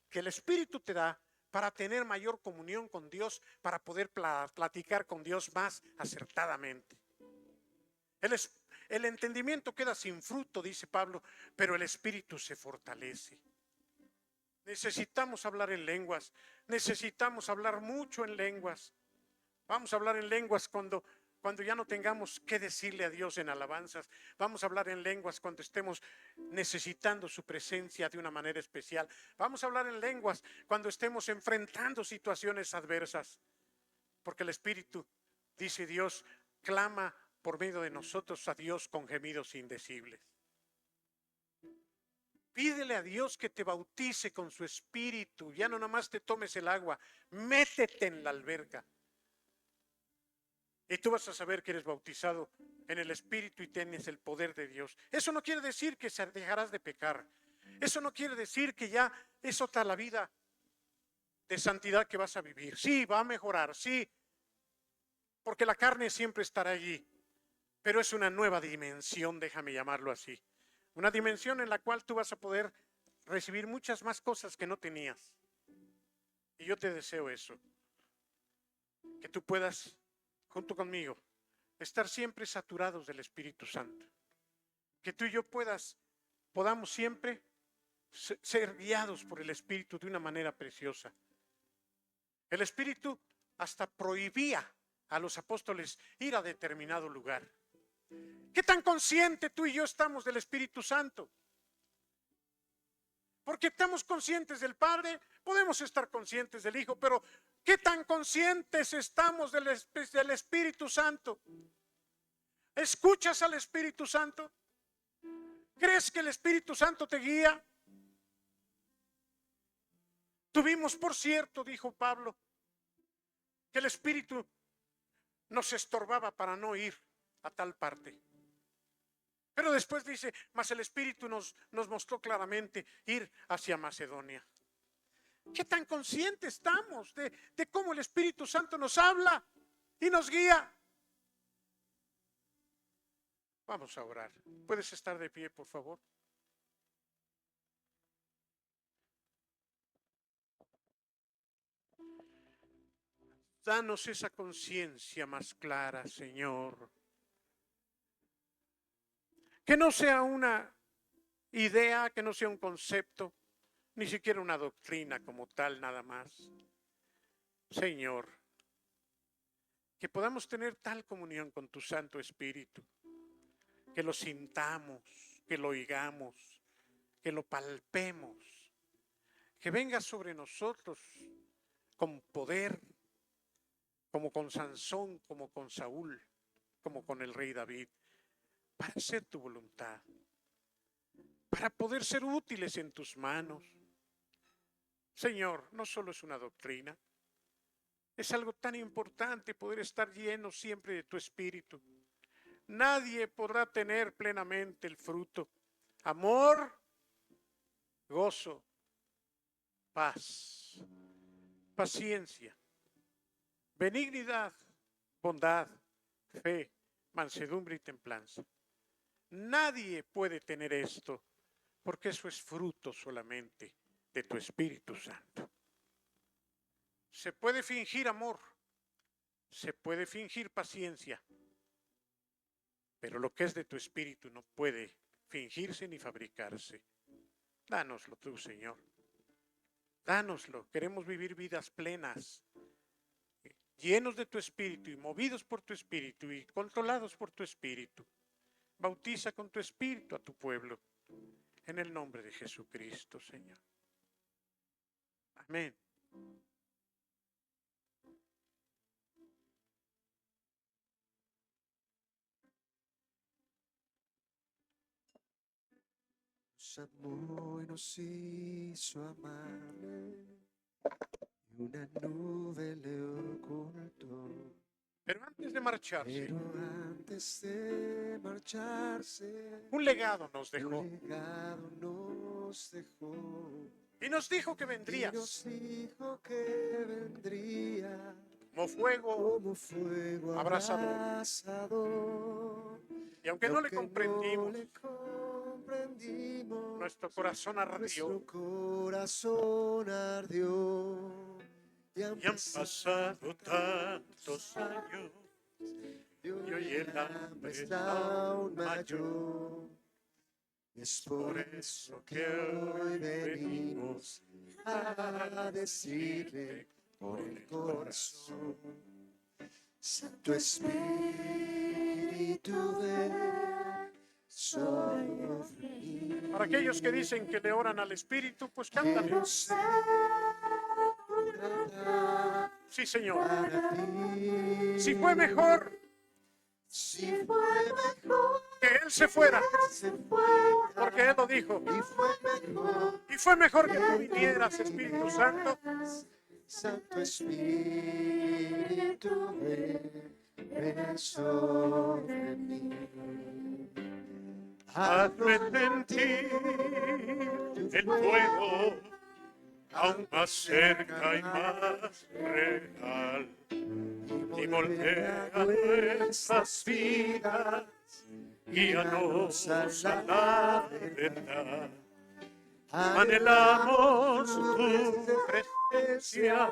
que el Espíritu te da para tener mayor comunión con Dios, para poder platicar con Dios más acertadamente. El entendimiento queda sin fruto, dice Pablo, pero el Espíritu se fortalece. Necesitamos hablar en lenguas, necesitamos hablar mucho en lenguas. Vamos a hablar en lenguas cuando ya no tengamos que decirle a Dios en alabanzas. Vamos a hablar en lenguas cuando estemos necesitando su presencia de una manera especial. Vamos a hablar en lenguas cuando estemos enfrentando situaciones adversas. Porque el Espíritu, dice Dios, clama por medio de nosotros a Dios con gemidos indecibles. Pídele a Dios que te bautice con su Espíritu. Ya no nomás te tomes el agua, métete en la alberca. Y tú vas a saber que eres bautizado en el Espíritu y tienes el poder de Dios. Eso no quiere decir que dejarás de pecar. Eso no quiere decir que ya es otra la vida de santidad que vas a vivir. Sí, va a mejorar, sí, porque la carne siempre estará allí. Pero es una nueva dimensión, déjame llamarlo así. Una dimensión en la cual tú vas a poder recibir muchas más cosas que no tenías. Y yo te deseo eso. Que tú puedas, junto conmigo, estar siempre saturados del Espíritu Santo. Que tú y yo podamos siempre ser guiados por el Espíritu de una manera preciosa. El Espíritu hasta prohibía a los apóstoles ir a determinado lugar. ¿Qué tan consciente tú y yo estamos del Espíritu Santo? Porque estamos conscientes del Padre, podemos estar conscientes del Hijo, pero ¿qué tan conscientes estamos del Espíritu Santo? ¿Escuchas al Espíritu Santo? ¿Crees que el Espíritu Santo te guía? Tuvimos, por cierto, dijo Pablo, que el Espíritu nos estorbaba para no ir a tal parte. Pero después dice, mas el Espíritu nos mostró claramente ir hacia Macedonia. ¿Qué tan conscientes estamos de cómo el Espíritu Santo nos habla y nos guía? Vamos a orar. ¿Puedes estar de pie, por favor? Danos esa conciencia más clara, Señor. Que no sea una idea, que no sea un concepto, ni siquiera una doctrina como tal, nada más. Señor, que podamos tener tal comunión con tu Santo Espíritu, que lo sintamos, que lo oigamos, que lo palpemos, que venga sobre nosotros con poder, como con Sansón, como con Saúl, como con el rey David, para hacer tu voluntad, para poder ser útiles en tus manos. Señor, no solo es una doctrina, es algo tan importante poder estar lleno siempre de tu Espíritu. Nadie podrá tener plenamente el fruto: amor, gozo, paz, paciencia, benignidad, bondad, fe, mansedumbre y templanza. Nadie puede tener esto, porque eso es fruto solamente de tu Espíritu Santo. Se puede fingir amor, se puede fingir paciencia, pero lo que es de tu Espíritu no puede fingirse ni fabricarse. Dánoslo tú, Señor. Dánoslo. Queremos vivir vidas plenas, llenos de tu Espíritu y movidos por tu Espíritu y controlados por tu Espíritu. Bautiza con tu Espíritu a tu pueblo, en el nombre de Jesucristo, Señor. Amén. Nos amó y nos hizo amarle, y una nube le ocultó. Pero antes de marcharse, Pero antes de marcharse, un legado nos dejó. un legado nos dejó. Y nos dijo que Y vendrías nos dijo que vendría como fuego como fuego abrasador. abrasador. Y aunque no le comprendimos, comprendimos, nuestro corazón ardió. nuestro corazón ardió. Y han pasado tantos años, y hoy el hambre está aún mayor. Es por eso que hoy venimos a decirle por el corazón: Santo Espíritu, ven sobre mí. Para aquellos que dicen que le oran al Espíritu, pues cántale. Quiero ser una Sí, Señor. para ti. Si fue mejor Si fue mejor que Él se fuera, se fuera, porque Él lo dijo. y fue mejor Y fue mejor que tú vinieras, Espíritu Santo. Santo Espíritu, ven sobre mí. Hazme sentir el fuego aún más cerca y más real. Y moldea nuestras vidas, guíanos a la verdad. Anhelamos tu presencia,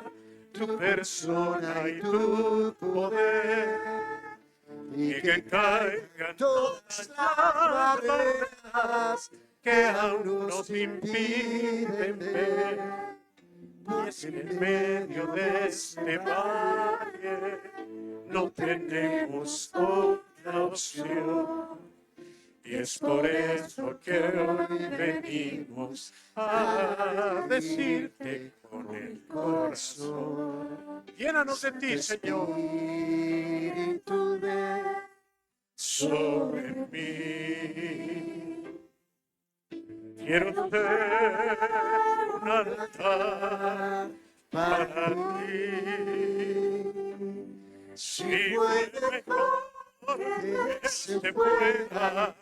tu persona y tu poder, y que caigan todas las barreras que aún nos impiden ver. Y es que en medio de este valle no tenemos otra opción. Y es por eso que hoy venimos a decirte con el corazón: llénanos de ti, Señor, Espíritu, ven sobre mí. Quiero ser un altar para ti. Si fue mejor que se fuera,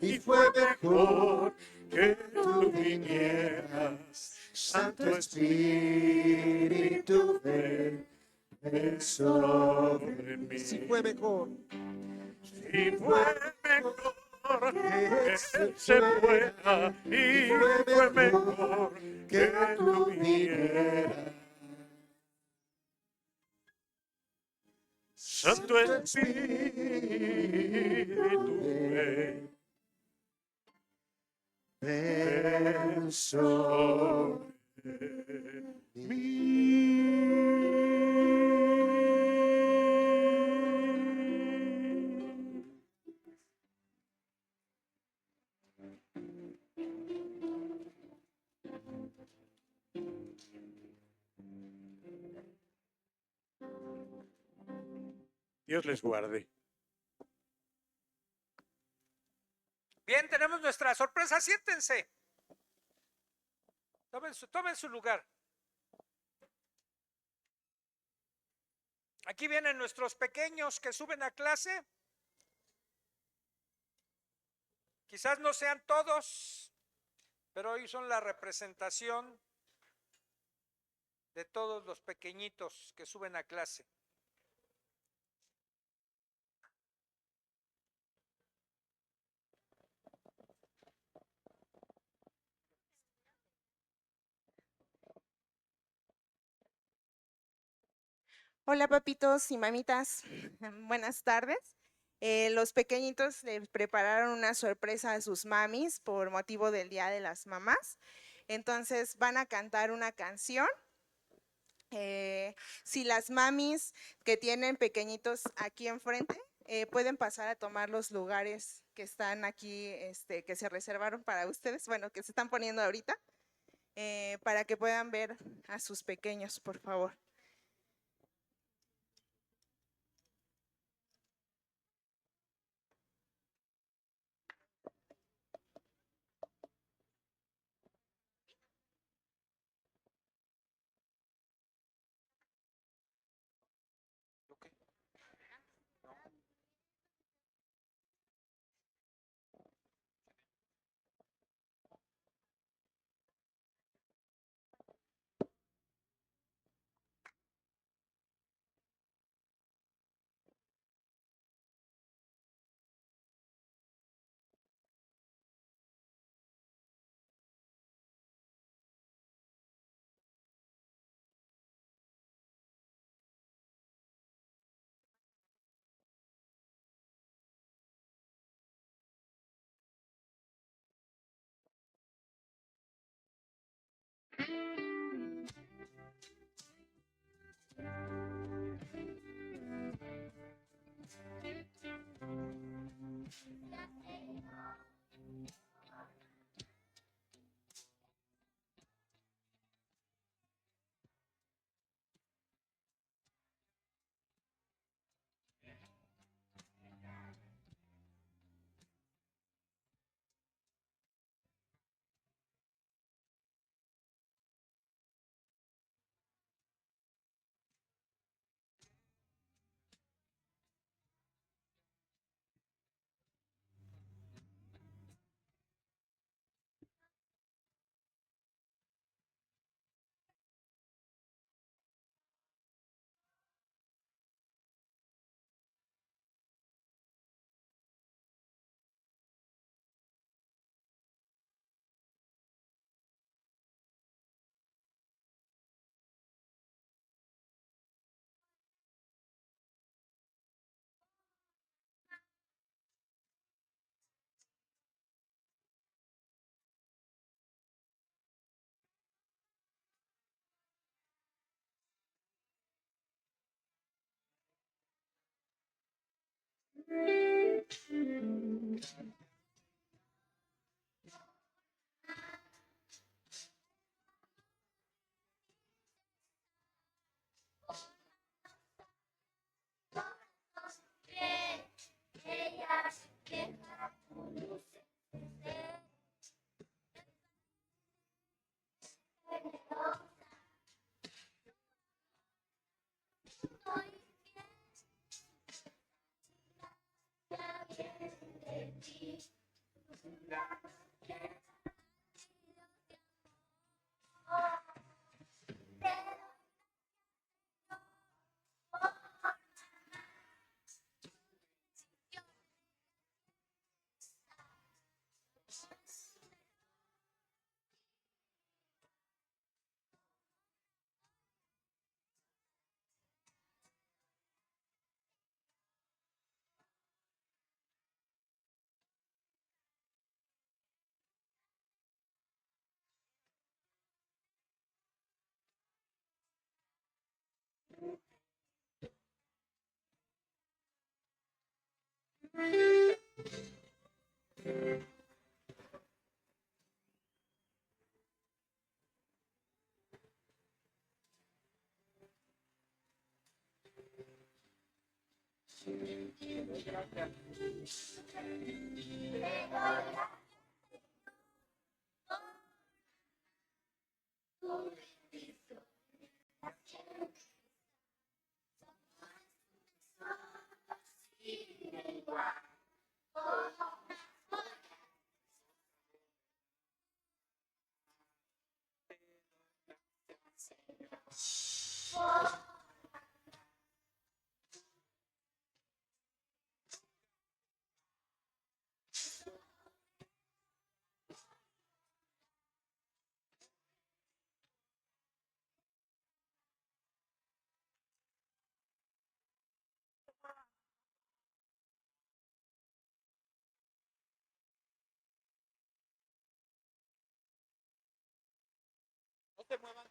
y fue mejor que tú vinieras, Santo Espíritu, ven sobre mí. Si fue mejor Si fue mejor que Él se fuera, y fue mejor que tú vinieras, Santo Espíritu, ven sobre mí. Dios les guarde. Bien, tenemos nuestra sorpresa. Siéntense. Tomen su lugar. Aquí vienen nuestros pequeños que suben a clase. Quizás no sean todos, pero hoy son la representación de todos los pequeñitos que suben a clase. Hola papitos y mamitas, buenas tardes. Los pequeñitos les prepararon una sorpresa a sus mamis por motivo del Día de las Mamás. Entonces van a cantar una canción. Si las mamis que tienen pequeñitos aquí enfrente pueden pasar a tomar los lugares que están aquí, que se reservaron para ustedes, bueno, que se están poniendo ahorita, para que puedan ver a sus pequeños, por favor. Okay. No. No te muevas.